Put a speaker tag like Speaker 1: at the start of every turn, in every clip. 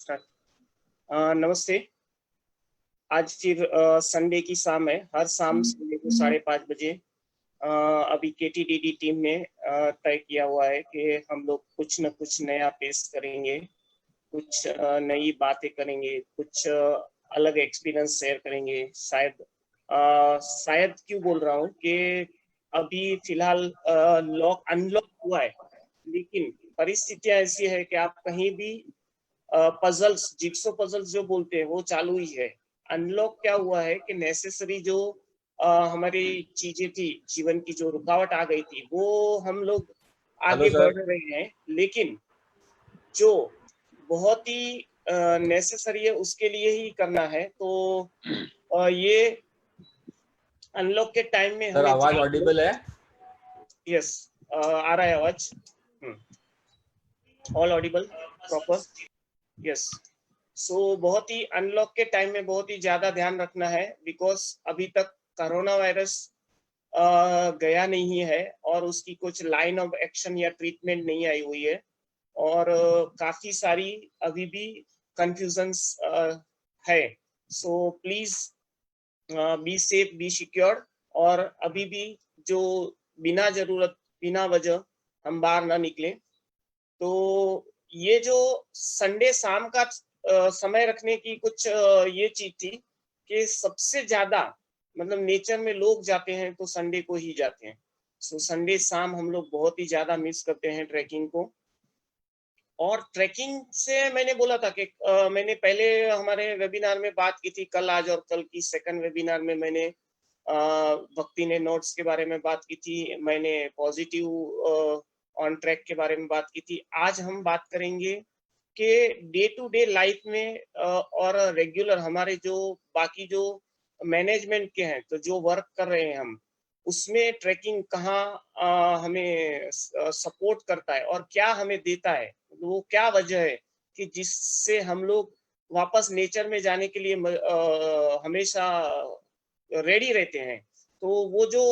Speaker 1: Start. नमस्ते। आज फिर संडे की शाम है। हर शाम संडे को 5:30 बजे अभी केटीडीडी टीम ने तय किया हुआ है कि हम लोग कुछ न कुछ नया पेश करेंगे, कुछ नई बातें करेंगे, कुछ अलग एक्सपीरियंस शेयर करेंगे। शायद क्यों बोल रहा हूँ कि अभी फिलहाल लॉक अनलॉक हुआ है, लेकिन परिस्थितियां ऐसी है कि आप कहीं भी पजल्स, जिक्सो पजल्स जो बोलते हैं वो चालू ही है। अनलॉक क्या हुआ है कि नेसेसरी जो हमारी चीजें थी, जीवन की जो रुकावट आ गई थी, वो हम लोग
Speaker 2: हेलो
Speaker 1: आगे
Speaker 2: सर।
Speaker 1: बढ़ रहे हैं, लेकिन जो बहुत ही नेसेसरी है उसके लिए ही करना है। तो ये अनलॉक के टाइम में
Speaker 2: सर
Speaker 1: हमें
Speaker 2: आवाज ऑडिबल है?
Speaker 1: यस, आ रहा है आवाज। All Audible proper. यस। सो बहुत ही अनलॉक के टाइम में बहुत ही ज्यादा ध्यान रखना है, बिकॉज अभी तक कोरोना वायरस गया नहीं है और उसकी कुछ लाइन ऑफ एक्शन या ट्रीटमेंट नहीं आई हुई है, और काफी सारी अभी भी कंफ्यूजन्स है। So please be safe, be secure, और अभी भी जो बिना जरूरत, बिना वजह हम बाहर ना निकले। तो ये जो संडे शाम का समय रखने की कुछ ये चीज थी कि सबसे ज्यादा मतलब नेचर में लोग जाते हैं तो संडे को ही जाते हैं। सो संडे शाम हम लोग बहुत ही ज्यादा मिस करते हैं ट्रैकिंग को। और ट्रैकिंग से मैंने बोला था कि मैंने पहले हमारे वेबिनार में बात की थी, कल, आज और कल की सेकंड वेबिनार में मैंने भक्ति ने नोट्स के बारे में बात की थी, मैंने पॉजिटिव ऑन ट्रैक के बारे में बात की थी। आज हम बात करेंगे कि डे टू डे लाइफ में और रेगुलर हमारे जो बाकी जो मैनेजमेंट के हैं, तो जो वर्क कर रहे हैं हम, उसमें ट्रैकिंग कहाँ हमें सपोर्ट करता है और क्या हमें देता है। वो क्या वजह है कि जिससे हम लोग वापस नेचर में जाने के लिए हमेशा रेडी रहते हैं। तो वो जो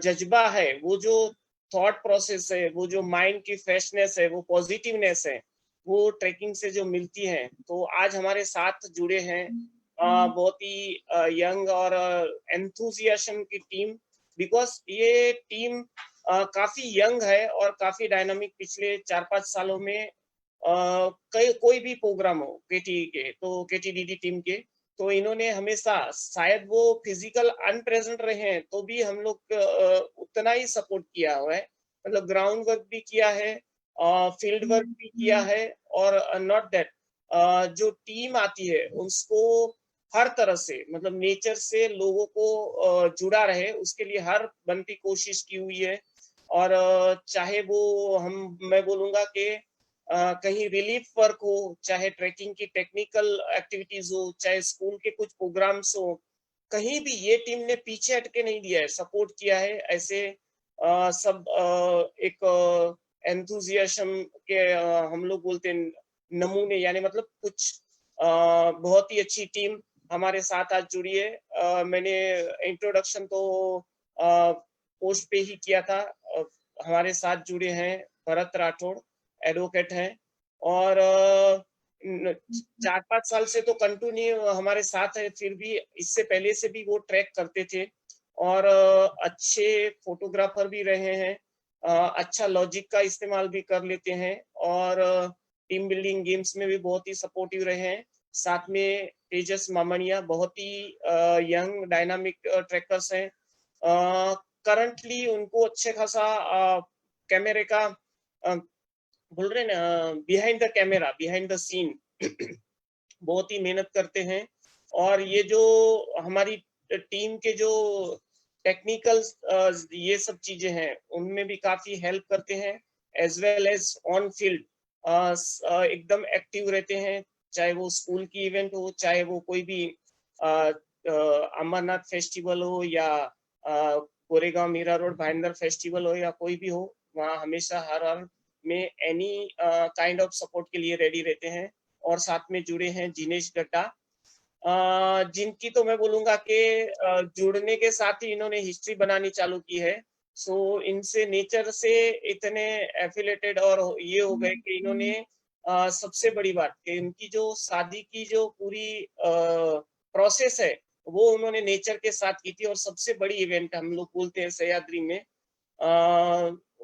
Speaker 1: जज्बा है, वो जो थॉट प्रोसेस है, वो जो माइंड की फ्रेशनेस है, वो पॉजिटिवनेस है, वो ट्रैकिंग से जो मिलती है। तो आज हमारे साथ जुड़े हैं बहुत ही यंग और एंथुजियाज्म की टीम, बिकॉज ये टीम काफी यंग है और काफी डायनामिक। पिछले 4-5 सालों में कोई भी प्रोग्राम हो केटी के, तो केटीडीडी टीम के, तो इन्होंने हमेशा, शायद वो फिजिकल अनप्रेजेंट रहे हैं तो भी हम लोग उतना ही सपोर्ट किया हुआ है। मतलब ग्राउंड वर्क भी किया है, फील्ड वर्क भी किया है, और नॉट दैट जो टीम आती है उसको हर तरह से, मतलब नेचर से लोगों को जुड़ा रहे, उसके लिए हर बनती कोशिश की हुई है। और चाहे वो मैं बोलूंगा कि कहीं रिलीफ वर्क हो, चाहे ट्रैकिंग की टेक्निकल एक्टिविटीज हो, चाहे स्कूल के कुछ प्रोग्राम्स हो, कहीं भी ये टीम ने पीछे हटके नहीं दिया है, सपोर्ट किया है। ऐसे सब एक एंथुजियाज्म के हम लोग बोलते हैं नमूने, यानी मतलब कुछ बहुत ही अच्छी टीम हमारे साथ आज जुड़ी है। मैंने इंट्रोडक्शन तो पोस्ट पे ही किया था। हमारे साथ जुड़े हैं भरत राठौड़, एडवोकेट हैं, और 4-5 साल से तो कंटिन्यू हमारे साथ है। फिर भी इससे पहले से भी वो ट्रैक करते थे, और अच्छे फोटोग्राफर भी रहे हैं, अच्छा लॉजिक का इस्तेमाल भी कर लेते हैं, और टीम बिल्डिंग गेम्स में भी बहुत ही सपोर्टिव रहे हैं। साथ में तेजस मामनिया बहुत ही यंग डायनामिक ट्रैकर्स हैं। करंटली उनको अच्छे खासा कैमरे का बोल रहे ना, behind the camera, behind the scene बहुत ही मेहनत करते हैं। और ये जो हमारी टीम के जो टेक्निकल ये सब चीजें हैं, उनमें भी काफी हेल्प करते हैं, as well as on field एकदम एक्टिव रहते हैं। चाहे वो स्कूल की इवेंट हो, चाहे वो कोई भी अमरनाथ फेस्टिवल हो, या कोरेगांव मीरा रोड भाईंदर फेस्टिवल हो, या कोई भी हो, वहाँ हमेशा हर हाल में एनी काइंड ऑफ सपोर्ट के लिए रेडी रहते हैं। और साथ में जुड़े हैं जिनेश गड्ढा, जिनकी तो मैं बोलूंगा कि जुड़ने के साथ ही इन्होंने हिस्ट्री बनानी चालू की है। सो इनसे नेचर से इतने एफिलेटेड और ये हो गए कि इन्होंने सबसे बड़ी बात कि उनकी जो शादी की जो पूरी प्रोसेस है वो उन्होंने नेचर के साथ की थी, और सबसे बड़ी इवेंट हम लोग बोलते हैं सह्याद्री में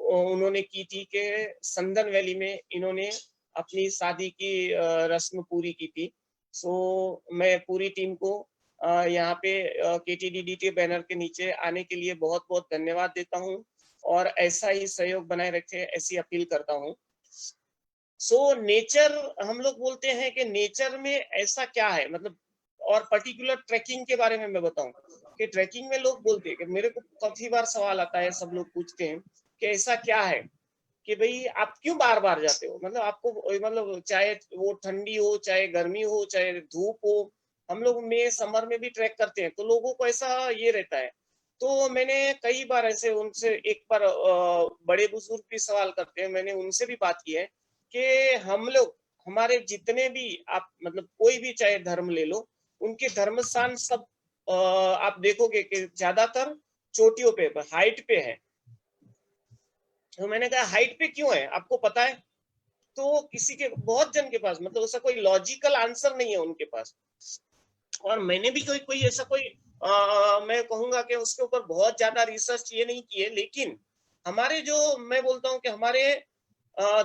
Speaker 1: उन्होंने की थी कि संदन वैली में इन्होंने अपनी शादी की रस्म पूरी की थी। सो मैं पूरी टीम को यहाँ पे KTDD के बैनर के नीचे आने के लिए बहुत बहुत धन्यवाद देता हूँ, और ऐसा ही सहयोग बनाए रखे ऐसी अपील करता हूँ। सो नेचर, हम लोग बोलते हैं कि नेचर में ऐसा क्या है, मतलब और पर्टिकुलर ट्रैकिंग के बारे में मैं बताऊं कि ट्रैकिंग में लोग बोलते हैं कि मेरे को काफी बार सवाल आता है, सब लोग पूछते हैं कि ऐसा क्या है कि भाई आप क्यों बार बार जाते हो, मतलब आपको, मतलब चाहे वो ठंडी हो, चाहे गर्मी हो, चाहे धूप हो, हम लोग में समर में भी ट्रैक करते हैं, तो लोगों को ऐसा ये रहता है। तो मैंने कई बार ऐसे उनसे, एक बार बड़े बुजुर्ग भी सवाल करते हैं, मैंने उनसे भी बात की है कि हम लोग, हमारे जितने भी आप, मतलब कोई भी चाहे धर्म ले लो, उनके धर्म स्थान सब आप देखोगे कि ज्यादातर चोटियों पे, हाइट पे है। तो मैंने कहा हाइट पे क्यों है, आपको पता है? तो किसी के, बहुत जन के पास, मतलब ऐसा कोई लॉजिकल आंसर नहीं है उनके पास। और मैंने भी कोई कोई ऐसा कोई मैं कहूंगा कि उसके ऊपर बहुत ज्यादा रिसर्च ये नहीं की है, लेकिन हमारे जो, मैं बोलता हूँ कि हमारे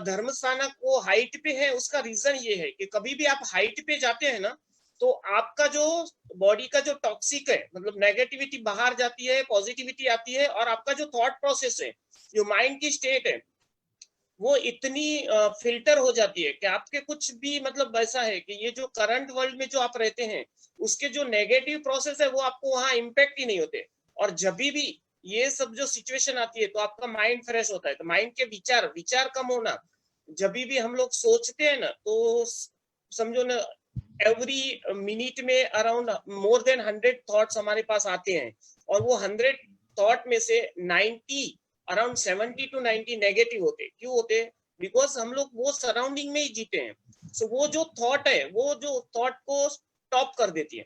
Speaker 1: धर्मस्थानक वो हाइट पे है, उसका रीजन ये है कि कभी भी आप हाइट पे जाते हैं ना, तो आपका जो बॉडी का जो टॉक्सिक है, मतलब नेगेटिविटी बाहर जाती है, पॉजिटिविटी आती है, और आपका जो थॉट प्रोसेस है, जो माइंड की स्टेट है, वो इतनी फिल्टर हो जाती है कि आपके कुछ भी, मतलब ऐसा है कि ये जो करंट वर्ल्ड में जो आप रहते हैं, उसके जो नेगेटिव प्रोसेस है वो आपको वहां इम्पेक्ट ही नहीं होते। और जब भी ये सब जो सिचुएशन आती है तो आपका माइंड फ्रेश होता है, तो माइंड के विचार विचार कम होना, जब भी हम लोग सोचते हैं ना, तो समझो ना, एवरी मिनट में अराउंड मोर देन 100 थॉट्स हमारे पास आते हैं, और वो 100 थॉट में से 90, अराउंड 70 to 90 नेगेटिव होते। क्यों होते? बिकॉज हम लोग वो सराउंडिंग में ही जीते हैं। सो वो जो थॉट है, वो जो थॉट को स्टॉप कर देती है,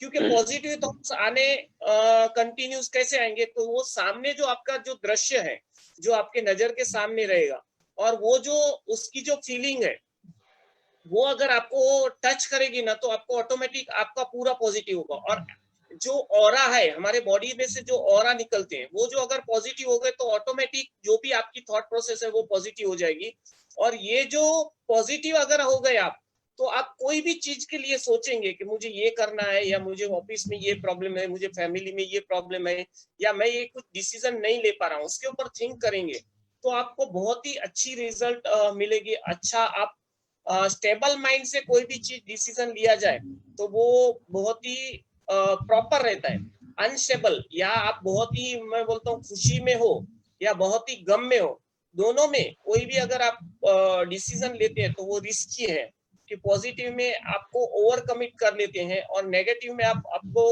Speaker 1: क्योंकि पॉजिटिव थॉट्स आने कंटिन्यूस कैसे आएंगे, तो वो सामने जो आपका जो दृश्य है, जो आपके नजर के सामने रहेगा, और वो जो उसकी जो फीलिंग है, वो अगर आपको टच करेगी ना, तो आपको ऑटोमेटिक आपका पूरा पॉजिटिव होगा। और जो ऑरा है, हमारे बॉडी में से जो ऑरा निकलते हैं, वो जो अगर पॉजिटिव हो गए, तो ऑटोमेटिक जो भी आपकी थॉट प्रोसेस है वो पॉजिटिव हो जाएगी। और ये जो पॉजिटिव अगर हो गए आप, तो आप कोई भी चीज के लिए सोचेंगे कि मुझे ये करना है, या मुझे ऑफिस में ये प्रॉब्लम है, मुझे फैमिली में ये प्रॉब्लम है, या मैं ये कुछ डिसीजन नहीं ले पा रहा हूँ, उसके ऊपर थिंक करेंगे, तो आपको बहुत ही अच्छी रिजल्ट मिलेगी। अच्छा, आप स्टेबल माइंड से कोई भी चीज डिसीजन लिया जाए, तो वो बहुत ही प्रॉपर रहता है। अनस्टेबल, या आप बहुत ही, मैं बोलता हूँ, खुशी में हो या बहुत ही गम में हो, दोनों में कोई भी अगर आप डिसीजन लेते हैं, तो वो रिस्की है। कि पॉजिटिव में आपको ओवर कमिट कर लेते हैं, और नेगेटिव में आप आपको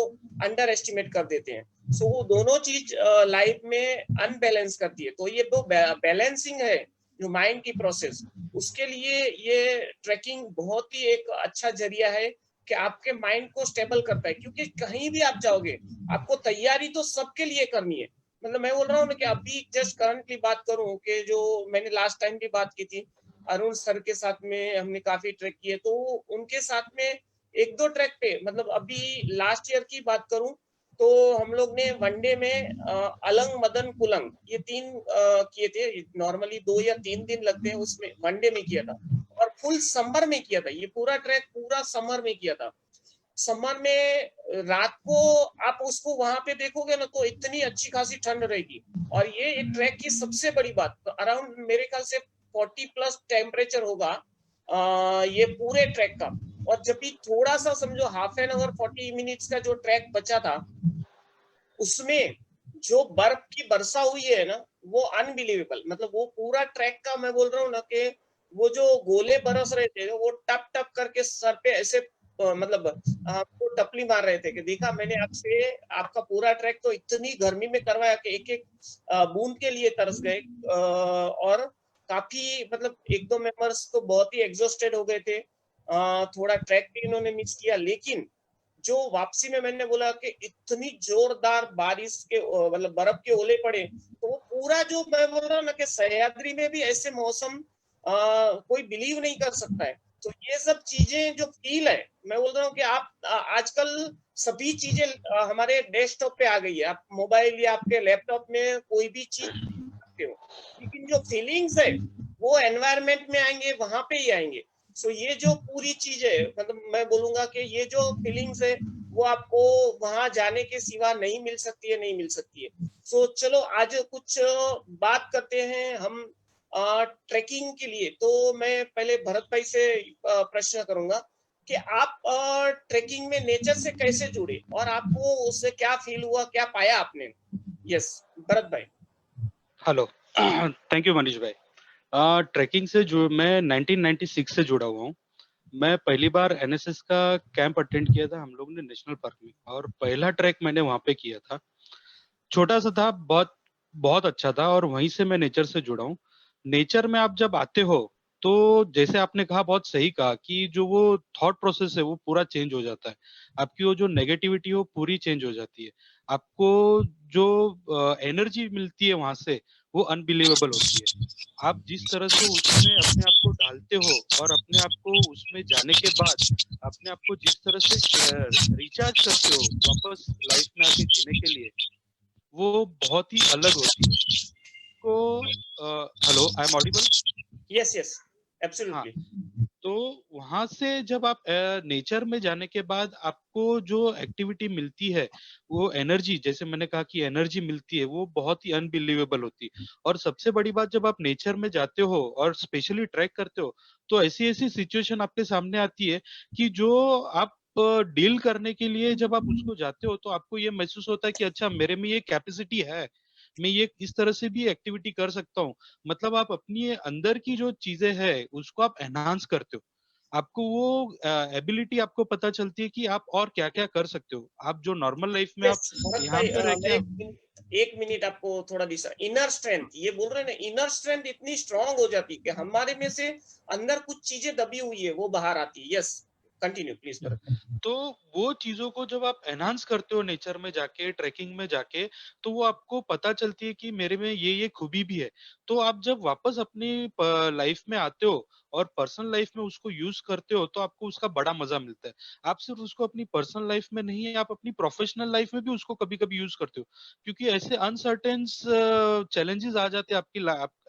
Speaker 1: अंडर एस्टिमेट कर देते हैं। सो वो दोनों चीज लाइफ में अनबैलेंस करती है। तो ये दो बैलेंसिंग है जो माइंड की प्रोसेस, उसके लिए ये ट्रैकिंग बहुत ही एक अच्छा जरिया है कि आपके माइंड को स्टेबल करता है। क्योंकि कहीं भी आप जाओगे, आपको तैयारी तो सबके लिए करनी है। मतलब मैं बोल रहा हूँ ना कि अभी जस्ट करंटली बात करूं कि जो मैंने लास्ट टाइम भी बात की थी, अरुण सर के साथ में हमने काफी ट्रैक किए, तो उनके साथ में एक दो ट्रैक पे, मतलब अभी लास्ट ईयर की बात करूं, तो हम लोग ने वनडे में अलंग मदन कुलंग ये 3 किए थे। नॉर्मली 2 या 3 दिन लगते हैं, उसमें वनडे में किया था, और फुल समर में किया था। ये पूरा ट्रैक पूरा समर में किया था। समर में रात को आप उसको वहां पे देखोगे ना, तो इतनी अच्छी खासी ठंड रहेगी। और ये एक ट्रैक की सबसे बड़ी बात, तो अराउंड मेरे ख्याल से 40+ टेम्परेचर होगा ये पूरे ट्रैक का। और जब भी थोड़ा सा समझो हाफ एन आवर 40 मिनट्स का जो ट्रैक बचा था, उसमें जो बर्फ की वर्षा हुई है ना, वो अनबिलीवेबल। मतलब वो पूरा ट्रैक का, मैं बोल रहा हूँ ना कि वो जो गोले बरस रहे थे, वो टप टप करके सर पे ऐसे मतलब आपको टपली मार रहे थे कि देखा मैंने आपसे, आपका पूरा ट्रैक तो इतनी गर्मी में करवाया कि एक एक बूंद के लिए तरस गए। और काफी, मतलब एक दो मेंबर्स तो बहुत ही एग्जॉस्टेड हो गए थे। थोड़ा ट्रैक भी इन्होंने मिस किया, लेकिन जो वापसी में मैंने बोला कि इतनी जोरदार बारिश के, मतलब बर्फ के ओले पड़े, तो वो पूरा जो, मैं बोल रहा हूँ ना कि सह्याद्री में भी ऐसे मौसम कोई बिलीव नहीं कर सकता है। तो ये सब चीजें जो फील है, मैं बोल रहा हूँ कि आप आजकल सभी चीजें हमारे डेस्कटॉप पे आ गई है। आप मोबाइल या आपके लैपटॉप में कोई भी चीज सकते हो, लेकिन जो फीलिंग्स है वो एनवायरनमेंट में आएंगे, वहां पे ही आएंगे। सो ये जो पूरी चीज है, मतलब मैं बोलूंगा कि ये जो फीलिंग्स है वो आपको वहां जाने के सिवा नहीं मिल सकती है, नहीं मिल सकती है। सो चलो आज कुछ बात करते हैं हम ट्रैकिंग के लिए। तो मैं पहले भरत भाई से प्रश्न करूंगा कि आप ट्रैकिंग में नेचर से कैसे जुड़े और आपको उससे क्या फील हुआ, क्या पाया आपने? यस, भरत भाई।
Speaker 2: हेलो। थैंक यू मनीष भाई। ट्रैकिंग से जो मैं 1996 से जुड़ा हुआ हूँ। मैं पहली बार एनएसएस का कैंप अटेंड किया था हम लोग ने नेशनल पार्क में, और पहला ट्रैक मैंने वहां पे किया था। छोटा सा था, बहुत बहुत अच्छा था, और वहीं से मैं नेचर से जुड़ा हूँ। नेचर में आप जब आते हो तो जैसे आपने कहा, बहुत सही कहा कि जो वो थॉट प्रोसेस है वो पूरा चेंज हो जाता है। आपकी वो जो नेगेटिविटी है वो पूरी चेंज हो जाती है। आपको जो एनर्जी मिलती है वहां से वो अनबिलीवेबल होती है। आप जिस तरह से उसमें अपने आप को ढालते हो और अपने आप को उसमें जाने के बाद अपने आप को जिस तरह से रिचार्ज करते हो वापस लाइफ में आके जीने के लिए, वो बहुत ही अलग होती है। को hello, I am audible?
Speaker 1: Yes yes,
Speaker 2: हाँ।
Speaker 1: एब्सोल्युटली।
Speaker 2: तो वहां से जब आप नेचर में जाने के बाद आपको जो एक्टिविटी मिलती है, वो एनर्जी, जैसे मैंने कहा कि एनर्जी मिलती है, वो बहुत ही अनबिलीवेबल होती है। और सबसे बड़ी बात, जब आप नेचर में जाते हो और स्पेशली ट्रैक करते हो, तो ऐसी ऐसी सिचुएशन आपके सामने आती है कि जो आप डील करने के लिए जब आप उसको जाते हो तो आपको ये महसूस होता है कि अच्छा, मेरे में ये कैपेसिटी है, मैं ये इस तरह से भी एक्टिविटी कर सकता हूँ। मतलब आप अपनी अंदर की जो चीजें हैं उसको आप एनहांस करते हो। आपको वो एबिलिटी आपको पता चलती है कि आप और क्या क्या कर सकते हो। आप जो नॉर्मल लाइफ में आप
Speaker 1: यस भरत
Speaker 2: यहाँ
Speaker 1: भाई,
Speaker 2: पे रह
Speaker 1: मैं
Speaker 2: के
Speaker 1: एक मिनट आपको थोड़ा दिशा, इनर स्ट्रेंथ ये बोल रहे हैं ना, इनर स्ट्रेंथ इतनी स्ट्रांग हो जाती है कि हमारे में से अंदर कुछ चीजें दबी हुई है वो बाहर आती है। यस, कंटिन्यू प्लीज भरत भाई।
Speaker 2: तो वो चीजों को जब आप एनहांस करते हो नेचर में जाके, ट्रैकिंग में जाके, तो वो आपको पता चलती है कि मेरे में ये खूबी भी है। तो आप जब वापस अपनी लाइफ में आते हो और पर्सनल लाइफ में उसको यूज करते हो तो आपको उसका बड़ा मजा मिलता है। आप सिर्फ उसको अपनी पर्सनल लाइफ में नहीं, आप अपनी प्रोफेशनल लाइफ में भी उसको कभी कभी यूज करते हो। क्योंकि ऐसे अनसर्टेन चैलेंजेस आ जाते हैं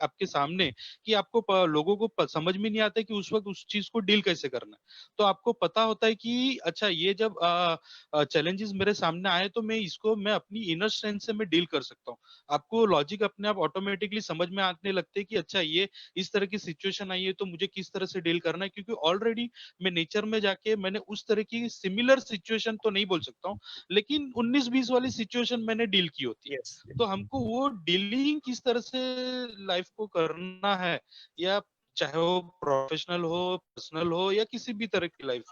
Speaker 2: आपके सामने कि आपको लोगों को समझ में नहीं आता कि उस वक्त उस चीज को डील कैसे करना है। तो आपको पता होता है कि अच्छा, ये जब चैलेंजेस मेरे सामने आए तो मैं अपनी इनर स्ट्रेंथ से मैं डील कर सकता हूँ। आपको लॉजिक अपने आप ऑटोमेटिकली समझ में आने लगते हैं कि अच्छा, ये इस तरह की सिचुएशन आई है तो मुझे किस तरह से डील करना है। क्योंकि ऑलरेडी मैं नेचर में जाके मैंने उस तरह की सिमिलर सिचुएशन तो नहीं बोल सकता हूँ, लेकिन 19-20 वाली सिचुएशन मैंने डील की होती है।
Speaker 1: यस
Speaker 2: तो हमको वो डीलिंग किस तरह से लाइफ को करना है, या चाहे वो प्रोफेशनल हो, पर्सनल हो, या किसी भी तरह की लाइफ,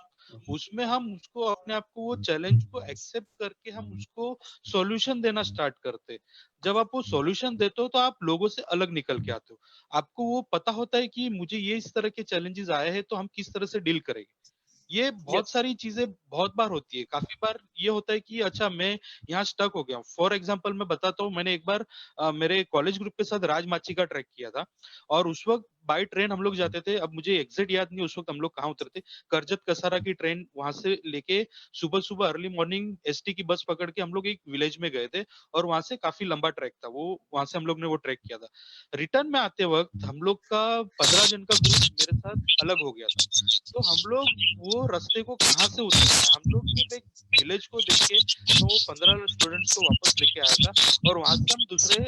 Speaker 2: उसमें हम उसको अपने आप को वो चैलेंज को एक्सेप्ट करके हम उसको सॉल्यूशन देना स्टार्ट करते। जब आप वो सॉल्यूशन देते हो तो आप लोगों से अलग निकल के आते हो। आपको वो पता होता है कि मुझे ये इस तरह के चैलेंजेस आए हैं तो हम किस तरह से डील करेंगे। ये बहुत
Speaker 1: यस
Speaker 2: सारी चीजें बहुत बार होती है। काफी बार ये होता है कि अच्छा, मैं यहाँ स्टक हो गया हूँ। फॉर एग्जांपल मैं बताता हूँ, मैंने एक बार मेरे कॉलेज ग्रुप के साथ राजमाची का ट्रैक किया था। और उस वक्त बाय ट्रेन हम लोग जाते थे। अब मुझे एग्जैक्ट याद नहीं उस वक्त हम लोग कहाँ उतरते। करजत कसारा की ट्रेन वहां से लेके सुबह सुबह अर्ली मॉर्निंग एसटी की बस पकड़ के हम लोग एक विलेज में गए थे। और वहां से काफी लंबा ट्रैक था वो, वहां से हम लोग ने वो ट्रैक किया था। रिटर्न में आते वक्त हम लोग का 15 जन का ग्रुप मेरे साथ अलग हो गया था। तो हम लोग वो रास्ते को कहाँ से उतरना है, हम लोग सिर्फ एक विलेज को देख के मैं वो 15 स्टूडेंट्स को वापस लेके आया था। और वहां से हम दूसरे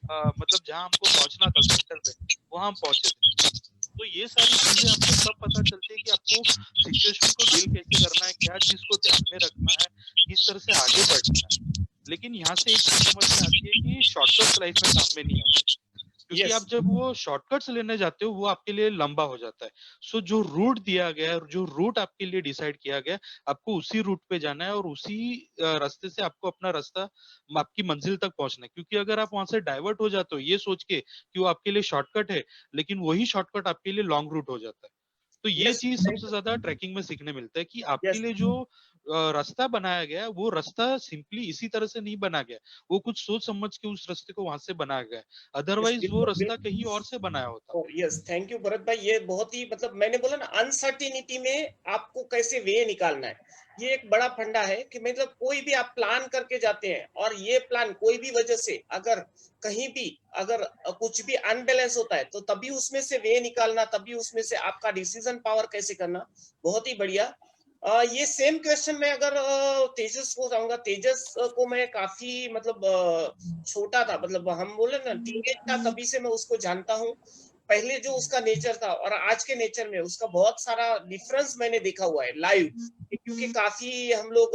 Speaker 2: मतलब जहाँ हमको पहुंचना था सेंटर पे, वहां हम पहुंचे थे। तो ये सारी चीजें हमको तब पता चलती है कि आपको सिचुएशन को डील कैसे करना है, क्या चीज को ध्यान में रखना है, किस तरह से आगे बढ़ना है। लेकिन यहाँ से एक चीज समझ में आती है कि शॉर्टकट्स लाइफ में काम में नहीं आते। क्योंकि
Speaker 1: यस
Speaker 2: आप जब वो शॉर्टकट्स लेने जाते हो वो आपके लिए लंबा हो जाता है। सो जो रूट दिया गया है, जो रूट आपके लिए डिसाइड किया गया है, आपको उसी रूट पे जाना है और उसी रास्ते से आपको अपना रास्ता, आपकी मंजिल तक पहुंचना है। क्योंकि अगर आप वहां से डाइवर्ट हो जाते हो ये सोच के कि वो आपके लिए शॉर्टकट है, लेकिन वही शॉर्टकट आपके लिए लॉन्ग रूट हो जाता है। तो ये
Speaker 1: Yes,
Speaker 2: चीज
Speaker 1: thank
Speaker 2: सबसे
Speaker 1: you.
Speaker 2: ज्यादा ट्रैकिंग में सीखने मिलता है कि आपके
Speaker 1: Yes,
Speaker 2: लिए जो रास्ता बनाया गया है, वो रास्ता सिंपली इसी तरह से नहीं बना गया, वो कुछ सोच समझ के उस रास्ते को वहां से बनाया गया है,
Speaker 1: yes,
Speaker 2: अदरवाइज वो
Speaker 1: बिल्कुल
Speaker 2: रास्ता
Speaker 1: बिल्कुल।
Speaker 2: कहीं और से बनाया होता।
Speaker 1: यस, थैंक यू भरत भाई। ये बहुत ही मतलब मैंने बोला ना, अनसर्टिनिटी में आपको कैसे वे निकालना है, ये एक बड़ा फंडा है कि मतलब कोई भी आप प्लान करके जाते हैं और ये प्लान कोई भी वजह से अगर कहीं भी अगर कुछ भी अनबैलेंस होता है, तो तभी उसमें से वे निकालना, तभी उसमें से आपका डिसीजन पावर कैसे करना, बहुत ही बढ़िया। ये सेम क्वेश्चन मैं अगर तेजस को चाहूंगा। तेजस को मैं काफी मतलब छोटा था, मतलब हम बोले ना टीनेज था, तभी से मैं उसको जानता हूँ। पहले जो उसका नेचर था और आज के नेचर में उसका बहुत सारा डिफरेंस मैंने देखा हुआ है लाइव, क्योंकि काफी हम लोग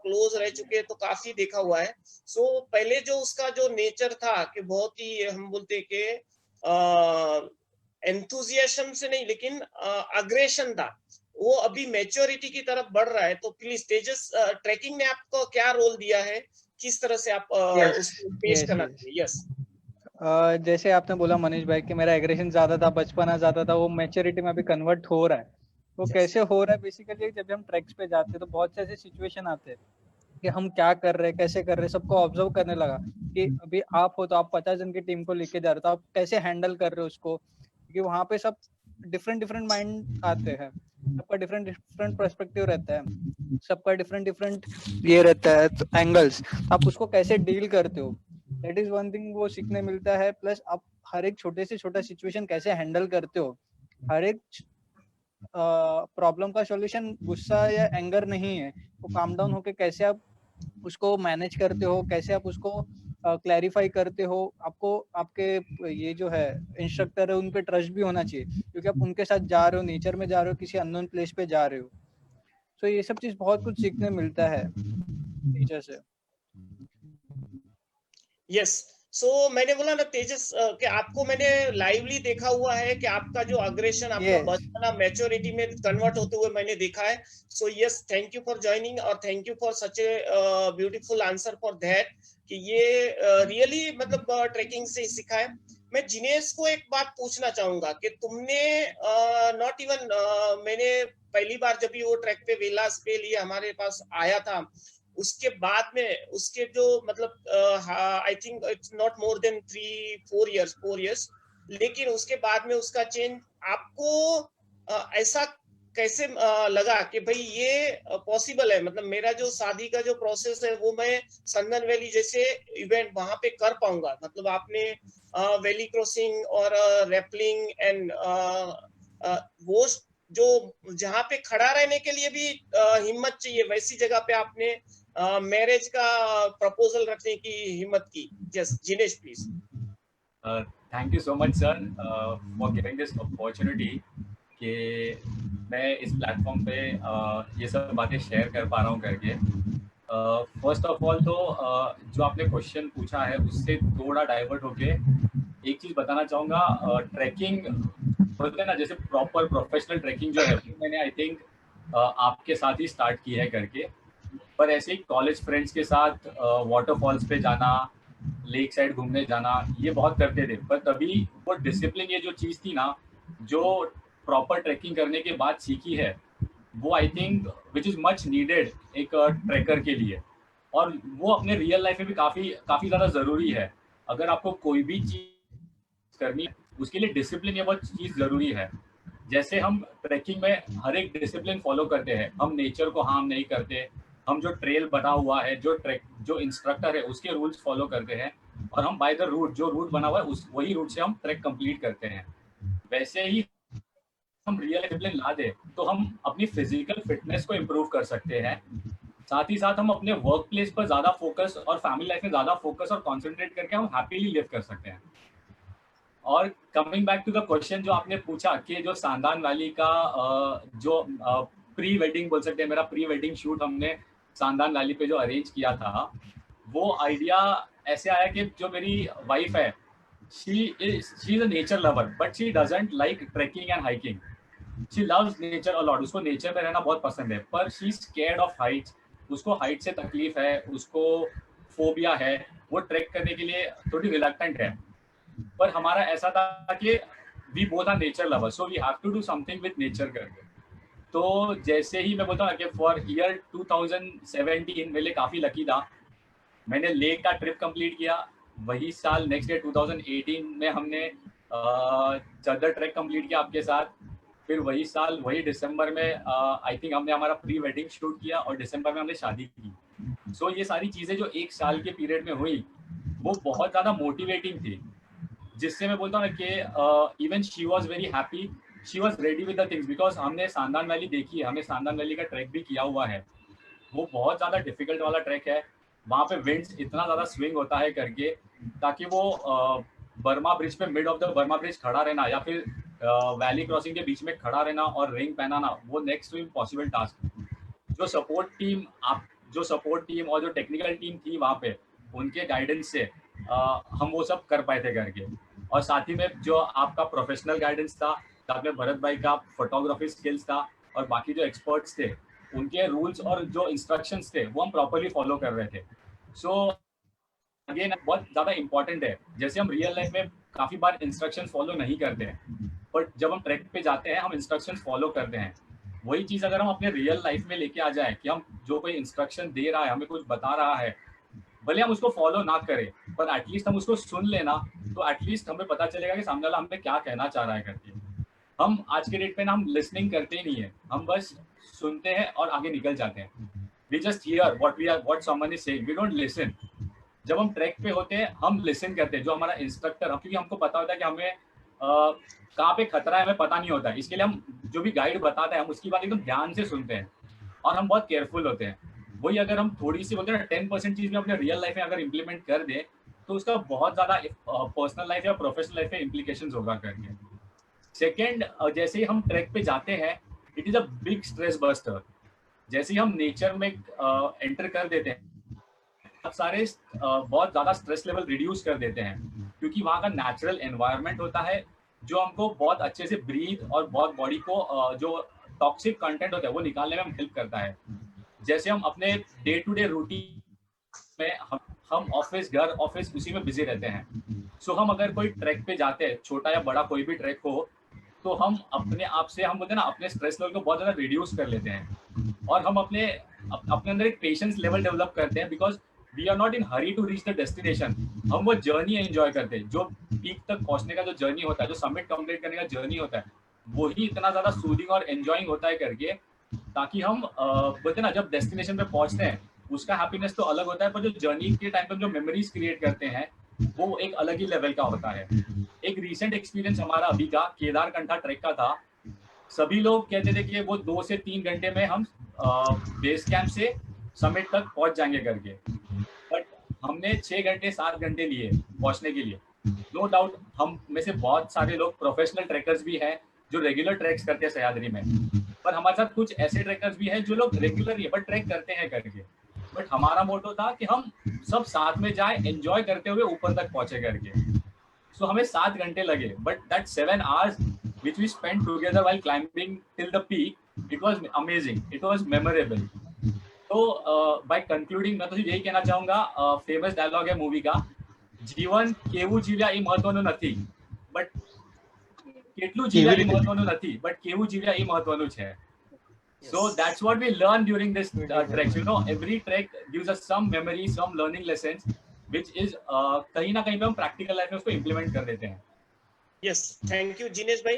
Speaker 1: क्लोज रह चुके हैं, तो काफी देखा हुआ है। सो पहले जो उसका जो नेचर था कि बहुत ही हम बोलते कि एंथुजियाज्म से नहीं, लेकिन अग्रेशन था, वो अभी मैच्योरिटी की तरफ बढ़ रहा है। तो प्लीज तेजस, ट्रैकिंग ने आपको क्या रोल दिया है, किस तरह से आप
Speaker 3: यस
Speaker 1: उसको पेश
Speaker 3: यस
Speaker 1: करना
Speaker 3: यस
Speaker 1: चाहिए? यस
Speaker 3: जैसे आपने बोला मनीष भाई कि मेरा एग्रेशन ज्यादा था, बचपना ज्यादा था, वो मैच्योरिटी में अभी कन्वर्ट हो रहा है। वो कैसे हो रहा है? बेसिकली जब हम ट्रैक्स पे जाते हैं तो बहुत से ऐसे सिचुएशन आते हैं कि हम क्या कर रहे हैं, कैसे कर रहे हैं, सबको ऑब्जर्व करने लगा कि अभी आप हो तो आप 50 जन की टीम को लेके जा रहे हो, तो आप कैसे हैंडल कर रहे हो उसको, क्योंकि वहां पे सब डिफरेंट डिफरेंट माइंड आते हैं, सबका डिफरेंट डिफरेंट पर्सपेक्टिव रहता है, सबका डिफरेंट डिफरेंट ये रहता है, तो एंगल्स आप उसको कैसे डील करते हो, दैट इज वन थिंग वो सीखने मिलता है। प्लस आप हर एक छोटे से छोटा सिचुएशन कैसे हैंडल करते हो, हर एक प्रॉब्लम का सॉल्यूशन गुस्सा या एंगर नहीं है, वो काम डाउन होके कैसे आप उसको मैनेज करते हो, कैसे आप उसको क्लैरिफाई करते हो। आपको आपके ये जो है इंस्ट्रक्टर है उन पे ट्रस्ट भी होना चाहिए, क्योंकि आप उनके साथ जा रहे हो, नेचर में जा रहे हो, किसी अननोन प्लेस पे जा रहे हो। तो ये सब चीज बहुत कुछ सीखने मिलता है नेचर से।
Speaker 1: यस। सो मैंने बोला ना तेजस, कि आपको मैंने लाइवली देखा हुआ है कि आपका जो अग्रेशन, आपका
Speaker 3: यस
Speaker 1: बचपना मैच्योरिटी में कन्वर्ट होते हुए मैंने देखा है। So yes, thank you for joining और thank you for such a beautiful answer for that, कि ये रियली मतलब ट्रैकिंग से ही सीखा है। मैं जिनेश को एक बात पूछना चाहूंगा कि तुमने नॉट इवन मैंने पहली बार जब भी वो ट्रैक पे वेलास पे लिए हमारे पास आया था, उसके बाद में उसके जो मतलब I think it's not more than 3-4 years, लेकिन उसके बाद में उसका चेंज आपको ऐसा कैसे लगा कि भाई ये पॉसिबल है, मतलब मेरा जो शादी का जो प्रोसेस है वो मैं संदन वैली जैसे इवेंट वहां पे कर पाऊंगा? मतलब आपने वैली क्रॉसिंग और रैपलिंग एंड वो जो जहाँ पे खड़ा रहने के लिए भी हिम्मत चाहिए, वैसी जगह पे आपने मैरिज का प्रपोजल रखने की हिम्मत की। Yes Jinesh please.
Speaker 4: Thank you so much sir for giving this opportunity कि मैं इस प्लेटफॉर्म पे ये सब बातें शेयर कर पा रहा हूँ करके। फर्स्ट ऑफ ऑल तो जो आपने क्वेश्चन पूछा है उससे थोड़ा डाइवर्ट होके एक चीज़ बताना चाहूँगा। ट्रैकिंग बोलते हैं ना, जैसे प्रॉपर प्रोफेशनल ट्रैकिंग जो है मैंने आई थिंक आपके साथ ही स्टार्ट की है करके, पर ऐसे ही कॉलेज फ्रेंड्स के साथ वाटरफॉल्स पे जाना, लेक साइड घूमने जाना, ये बहुत करते थे। पर तभी वो डिसिप्लिन, ये जो चीज़ थी ना, जो प्रॉपर ट्रैकिंग करने के बाद सीखी है, वो I think which is much needed एक ट्रैकर के लिए, और वो अपने रियल लाइफ में भी काफ़ी काफ़ी ज़्यादा ज़रूरी है। अगर आपको कोई भी चीज़ करनी है उसके लिए डिसिप्लिन ये बहुत चीज़ ज़रूरी है। जैसे हम ट्रैकिंग में हर एक डिसिप्लिन फॉलो करते हैं, हम नेचर को हार्म नहीं करते, हम जो ट्रेल बना हुआ है, जो इंस्ट्रक्टर है उसके रूल्स फॉलो करते हैं, और हम बाय द रूट, जो रूट बना हुआ है उस वही रूट से हम ट्रैक कंप्लीट करते हैं। वैसे ही हम रियल डिसिप्लिन ला दे तो हम अपनी फिजिकल फिटनेस को इम्प्रूव कर सकते हैं। साथ ही साथ हम अपने वर्क प्लेस पर ज़्यादा फोकस और फैमिली लाइफ में ज़्यादा फोकस और कॉन्सेंट्रेट करके हम हैप्पीली लिव कर सकते हैं। और coming back to the question जो आपने पूछा कि जो सांदान वैली का जो प्री वेडिंग बोल सकते हैं, मेरा प्री वेडिंग शूट हमने सांदान वैली पे जो अरेंज किया था, वो आइडिया ऐसे आया कि जो मेरी वाइफ है, she is a nature lover but she doesn't like trekking and hiking. She loves nature a lot, उसको नेचर में रहना बहुत पसंद है, पर she is scared of heights, उसको हाइट से तकलीफ है, उसको फोबिया है, वो ट्रैक करने के लिए थोड़ी रिलक्टेंट है। पर हमारा ऐसा था कि we both are nature lovers, so we have to do something with nature करके। तो जैसे ही मैं बोलता हूँ कि फॉर ईयर 2017 मेरे लिए काफ़ी लकी था, मैंने लेक का ट्रिप कंप्लीट किया। वही साल नेक्स्ट ईयर 2018 में हमने चादर ट्रैक कंप्लीट किया आपके साथ। फिर वही साल वही दिसंबर में आई थिंक हमने हमारा प्री वेडिंग शूट किया और दिसंबर में हमने शादी की। सो ये सारी चीज़ें जो एक साल के पीरियड में हुई वो बहुत ज़्यादा मोटिवेटिंग थी, जिससे मैं बोलता हूँ ना कि even she was very happy, she was ready with the things, because हमने सांदन वैली देखी है, हमने सांदन वैली का ट्रैक भी किया हुआ है। वो बहुत ज़्यादा डिफिकल्ट वाला ट्रैक है, वहाँ पे विंड्स इतना ज़्यादा स्विंग होता है करके, ताकि वो बर्मा ब्रिज पे mid of the Burma bridge खड़ा रहना या फिर वैली क्रॉसिंग के बीच में खड़ा रहना और रिंग पहनाना, वो नेक्स्ट टू इम्पॉसिबल टास्क। जो सपोर्ट टीम और जो टेक्निकल टीम थी वहाँ पे, उनके गाइडेंस से हम वो सब कर पाए थे करके। और साथ ही में जो आपका प्रोफेशनल गाइडेंस था, साथ में भरत भाई का फोटोग्राफी स्किल्स था, और बाकी जो एक्सपर्ट्स थे उनके रूल्स और जो इंस्ट्रक्शंस थे वो हम प्रॉपर्ली फॉलो कर रहे थे। सो अगेन बहुत ज़्यादा इंपॉर्टेंट है, जैसे हम रियल लाइफ में काफ़ी बार इंस्ट्रक्शंस फॉलो नहीं करते हैं, बट जब हम ट्रैक पे जाते हैं हम इंस्ट्रक्शंस फॉलो करते हैं। वही चीज़ अगर हम अपने रियल लाइफ में लेके आ जाए कि हम जो कोई इंस्ट्रक्शन दे रहा है, हमें कुछ बता रहा है, भले हम उसको फॉलो ना करें पर एटलीस्ट हम उसको सुन लेना, तो एटलीस्ट हमें पता चलेगा कि सामने वाला हमें क्या कहना चाह रहा है करके। हम आज के डेट पे ना हम लिसनिंग करते ही नहीं है, हम बस सुनते हैं और आगे निकल जाते हैं। We just hear what someone is saying, we don't listen. जब हम ट्रैक पे होते हैं हम लिसन करते हैं, जो हमारा इंस्ट्रक्टर, क्योंकि हमको पता होता है कि हमें कहाँ पे खतरा है हमें पता नहीं होता है, इसके लिए हम जो भी गाइड बताता है हम उसकी बात एकदम ध्यान से सुनते हैं और हम बहुत केयरफुल होते हैं। वही अगर हम थोड़ी सी बोलते हैं 10% चीज़ में अपने रियल लाइफ में अगर इम्प्लीमेंट कर दे तो उसका बहुत ज़्यादा पर्सनल लाइफ या प्रोफेशनल लाइफ में इम्प्लीकेशंस होगा करके। सेकेंड, जैसे ही हम ट्रैक पे जाते हैं it is a big stress buster. जैसे ही हम नेचर में एंटर कर देते हैं बहुत सारे बहुत ज़्यादा स्ट्रेस लेवल रिड्यूस कर देते हैं, क्योंकि वहाँ का नेचुरल एनवायरनमेंट होता है जो हमको बहुत अच्छे से ब्रीथ और बहुत बॉडी को जो टॉक्सिक कंटेंट होता है वो निकालने में हेल्प करता है। जैसे हम अपने डे टू डे रूटीन में हम ऑफिस घर ऑफिस उसी में बिजी रहते हैं। सो हम अगर कोई ट्रैक पे जाते हैं, छोटा या बड़ा कोई भी ट्रैक हो, तो हम अपने आप से हम बोलते हैं ना अपने स्ट्रेस लेवल को बहुत ज़्यादा रिड्यूस कर लेते हैं और हम अपने अंदर एक पेशेंस लेवल डेवलप करते हैं, because we are not in hurry to reach the destination. हम वो जर्नी एंजॉय करते हैं, जो पीक तक पहुंचने का जो जर्नी होता है, जो समिट कंप्लीट करने का जर्नी होता है, वही इतना ज़्यादा सूदिंग और एंजॉइंग होता है करके, ताकि हम बोलते हैं ना जब डेस्टिनेशन पे पहुंचते हैं उसका हैप्पीनेस तो अलग होता है, पर जो जर्नी के टाइम पर जो मेमोरीज क्रिएट करते हैं वो एक अलग ही लेवल का होता है। एक रीसेंट एक्सपीरियंस हमारा अभी का केदारकंठा ट्रैक का था। सभी लोग कहते थे कि वो 2 से 3 घंटे में हम बेस कैंप से समिट तक पहुंच जाएंगे करके, बट हमने 6 घंटे 7 घंटे लिए पहुंचने के लिए। नो डाउट हम में से बहुत सारे लोग प्रोफेशनल ट्रैकर्स भी हैं जो रेगुलर ट्रैक्स करते हैं सह्याद्री में, पर हमारे साथ कुछ ऐसे ट्रैकर्स भी हैं जो लोग रेगुलर ही बट ट्रैक करते हैं करके। बट हमारा मोटो था कि हम सब साथ में जाए एंजॉय करते हुए ऊपर तक पहुंचे करके। सो हमें 7 घंटे लगे, but that 7 hours which we spent together while climbing till the peak, it was amazing, it was memorable. तो बाय कंक्लूडिंग मैं तो यही कहना चाहूंगा, फेमस डायलॉग है मूवी का, जीवन केवू जीव्या એ મહત્વનું નથી બટ કેટલું જીવ્યા એ મહત્વનું નથી બટ કેવું જીવ્યા એ મહત્વનું છે. So that's what we learn during this trek. You know, every trek gives us some memories, some learning lessons, which is कहीं ना कहीं पे हम प्रैक्टिकल लाइफ में उसको इम्प्लीमेंट कर देते हैं.
Speaker 1: यस, थैंक यू जिनेश भाई.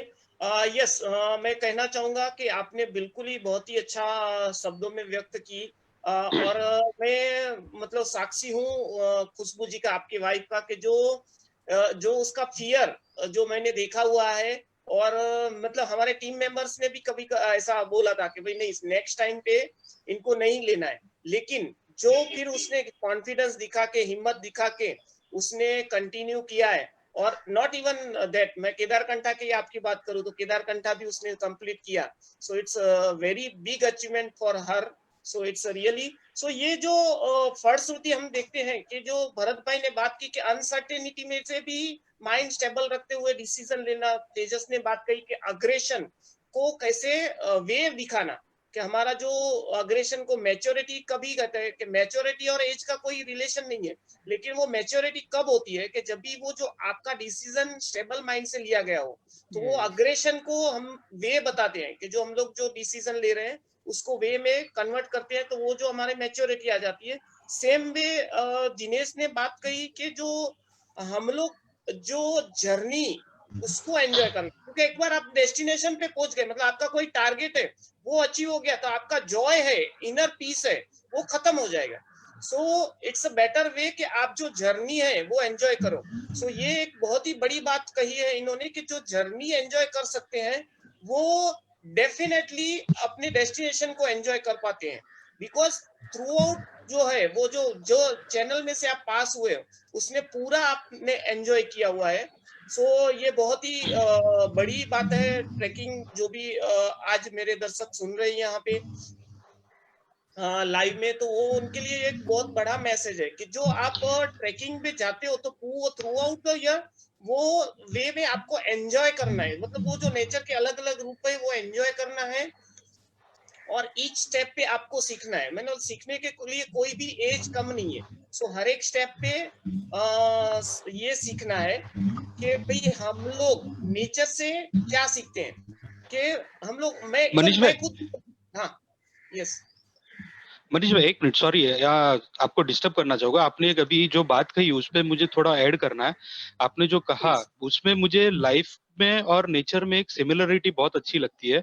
Speaker 1: यस, मैं कहना चाहूंगा कि आपने बिल्कुल ही बहुत ही अच्छा शब्दों में व्यक्त की, और मैं मतलब साक्षी हूँ खुशबू जी का, आपकी वाइफ का, कि जो उसका फियर जो मैंने देखा हुआ है, और मतलब हमारे टीम मेंबर्स ने भी कभी ऐसा बोला था कि भाई नहीं, नेक्स्ट टाइम पे इनको नहीं लेना है, लेकिन जो फिर उसने कॉन्फिडेंस दिखा के, हिम्मत दिखा के उसने कंटिन्यू किया है. और नॉट इवन दैट, मैं केदारकंठा की आपकी बात करूं तो केदारकंठा भी उसने कंप्लीट किया. So it's very big achievement for her. So it's really, so ये जो फलश्रुति हम देखते हैं कि जो भरत भाई ने बात की कि अनसर्टेनिटी में से भी माइंड स्टेबल रखते हुए डिसीजन लेना, तेजस ने बात कही कि अग्रेशन को कैसे वेव दिखाना, कि हमारा जो अग्रेशन को मैच्योरिटी कभी कहते हैं कि मैच्योरिटी और एज का कोई रिलेशन नहीं है, लेकिन वो मैच्योरिटी कब होती है कि जब भी वो जो आपका डिसीजन स्टेबल माइंड से लिया गया हो, तो वो अग्रेशन को हम वे बताते हैं कि जो हम लोग जो डिसीजन ले रहे हैं उसको वे में कन्वर्ट करते हैं, तो वो जो हमारे मैच्योरिटी आ जाती है। सेम वे दिनेश ने बात कही कि जो हम लोग जो जर्नी उसको एंजॉय करना, क्योंकि एक बार आप डेस्टिनेशन पे पहुंच गए, मतलब आपका कोई टारगेट है वो अचीव हो गया, तो आपका जॉय है, इनर पीस है, वो खत्म हो जाएगा। So it's a better way कि आप जो जर्नी है वो एंजॉय करो। सो ये एक बहुत ही बड़ी बात कही है इन्होंने कि जो जर्नी एंजॉय कर सकते हैं वो डेफिनेटली अपने डेस्टिनेशन को एंजॉय कर पाते हैं, बिकॉज थ्रू आउट जो है वो जो चैनल में से आप पास हुए उसने पूरा आपने एंजॉय किया हुआ है। सो ये बहुत ही बड़ी बात है। ट्रैकिंग जो भी आज मेरे दर्शक सुन रहे हैं यहाँ पे लाइव में, तो वो उनके लिए एक बहुत बड़ा मैसेज है कि जो आप ट्रैकिंग पे जाते हो तो थ्रू आउट द ईयर वो वे में आपको एंजॉय करना है, मतलब वो जो नेचर के अलग अलग रूप है वो एंजॉय करना है, और ईच स्टेप पे आपको सीखना है। मैंने सीखने के लिए कोई भी एज कम नहीं है। सो हर एक स्टेप पे ये सीखना है कि भाई हम लोग नेचर से क्या सीखते हैं, कि हम लोग
Speaker 2: मनीष भाई,
Speaker 1: खुद। हाँ यस
Speaker 2: मनीष भाई एक मिनट, सॉरी या आपको डिस्टर्ब करना चाहूंगा। आपने एक अभी जो बात कही उस पर मुझे थोड़ा ऐड करना है। आपने जो कहा उसमें मुझे लाइफ में और नेचर में एक सिमिलरिटी बहुत अच्छी लगती है,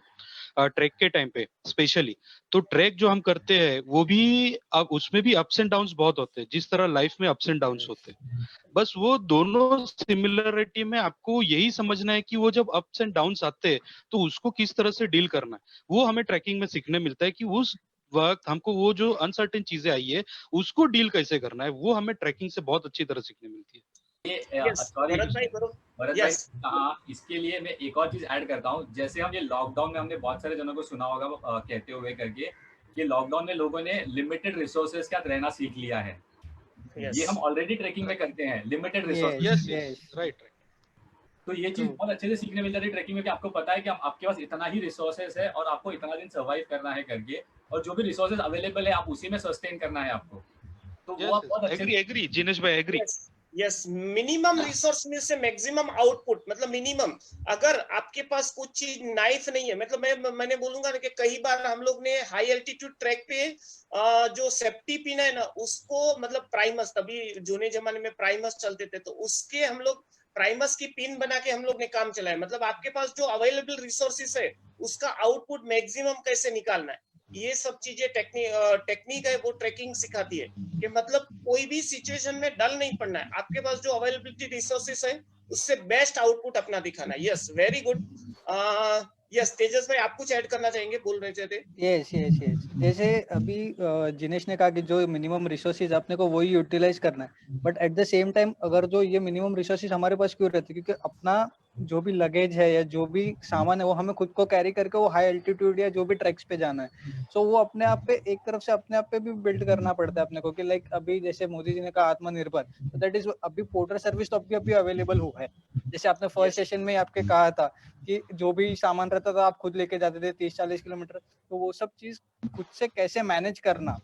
Speaker 2: ट्रैक के टाइम पे स्पेशली। तो ट्रैक जो हम करते हैं वो भी अब उसमें भी अप्स एंड डाउन्स बहुत होते हैं, जिस तरह लाइफ में अप्स एंड डाउन्स होते हैं। बस वो दोनों सिमिलरिटी में आपको यही समझना है कि वो जब अप्स एंड डाउन्स आते हैं तो उसको किस तरह से डील करना है। वो हमें ट्रैकिंग में सीखने मिलता है कि उस वक्त हमको वो जो अनसर्टेन चीजें आई है उसको डील कैसे करना है, वो हमें ट्रैकिंग से बहुत अच्छी तरह सीखने मिलती है।
Speaker 4: सॉरी भरत भाई,
Speaker 1: यस
Speaker 4: हाँ इसके लिए मैं एक और चीज ऐड करता हूँ। जैसे हम ये लॉकडाउन में हमने बहुत सारे जनों को सुना होगा कहते हुए करके कि लॉकडाउन में लोगों ने लिमिटेड रिसोर्सेज के साथ रहना सीख लिया है। ये हम ऑलरेडी ट्रैकिंग में करते हैं, लिमिटेड रिसोर्सेज।
Speaker 2: राइट।
Speaker 4: तो ये चीज बहुत अच्छे से सीखने मिल जाती है ट्रैकिंग में कि आपको पता है कि आपके पास इतना ही रिसोर्सेज है और आपको इतना दिन सर्वाइव करना है करके, और जो भी रिसोर्सेज अवेलेबल है आप उसी में सस्टेन करना है आपको। तो वो आप बहुत अच्छे
Speaker 2: एग्री जिनेश भाई, एग्री।
Speaker 1: यस मिनिमम रिसोर्स में से मैक्सिमम आउटपुट, मतलब मिनिमम। अगर आपके पास कुछ चीज नाइफ नहीं है, मतलब मैंने बोलूंगा ना कि कई बार हम लोग ने हाई एल्टीट्यूड ट्रैक पे जो सेफ्टी पिन है ना उसको, मतलब प्राइमस, तभी जूने जमाने में प्राइमस चलते थे, तो उसके हम लोग प्राइमस की पिन बना के हम लोग ने काम चलाया। मतलब आपके पास जो अवेलेबल रिसोर्सेस है उसका आउटपुट मैक्सिमम कैसे निकालना है, ये सब चीजें टेक्निक है वो ट्रैकिंग सिखाती है कि मतलब कोई भी सिचुएशन में डल नहीं पड़ना है, आपके पास जो अवेलेबिलिटी रिसोर्सेस है उससे बेस्ट आउटपुट अपना दिखाना है। Yes very good. यस तेजस भाई आप कुछ ऐड करना चाहेंगे, बोल रहे थे।
Speaker 3: यस जैसे अभी जिनेश ने कहा कि जो मिनिमम रिसोर्सेज अपने को वही यूटिलाइज करना है, but at the same time अगर जो ये मिनिमम रिसोर्सेज हमारे पास क्यों रहते हैं, क्योंकि अपना जो भी लगेज है या जो भी सामान है वो हमें खुद को कैरी करके वो हाई एल्टीट्यूड या जो भी ट्रैक्स पे जाना है। सो वो अपने आप पे एक तरफ से अपने आप पे भी बिल्ड करना पड़ता है अपने को, कि लाइक अभी जैसे मोदी जी ने कहा आत्मनिर्भर, तो दैट इज अभी पोर्टर सर्विस तो अभी अवेलेबल हुआ है। जैसे आपने फर्स्ट सेशन में आपके कहा था कि जो भी सामान रहता था आप खुद लेके जाते थे 30-40 किलोमीटर, तो वो सब चीज खुद से कैसे मैनेज करना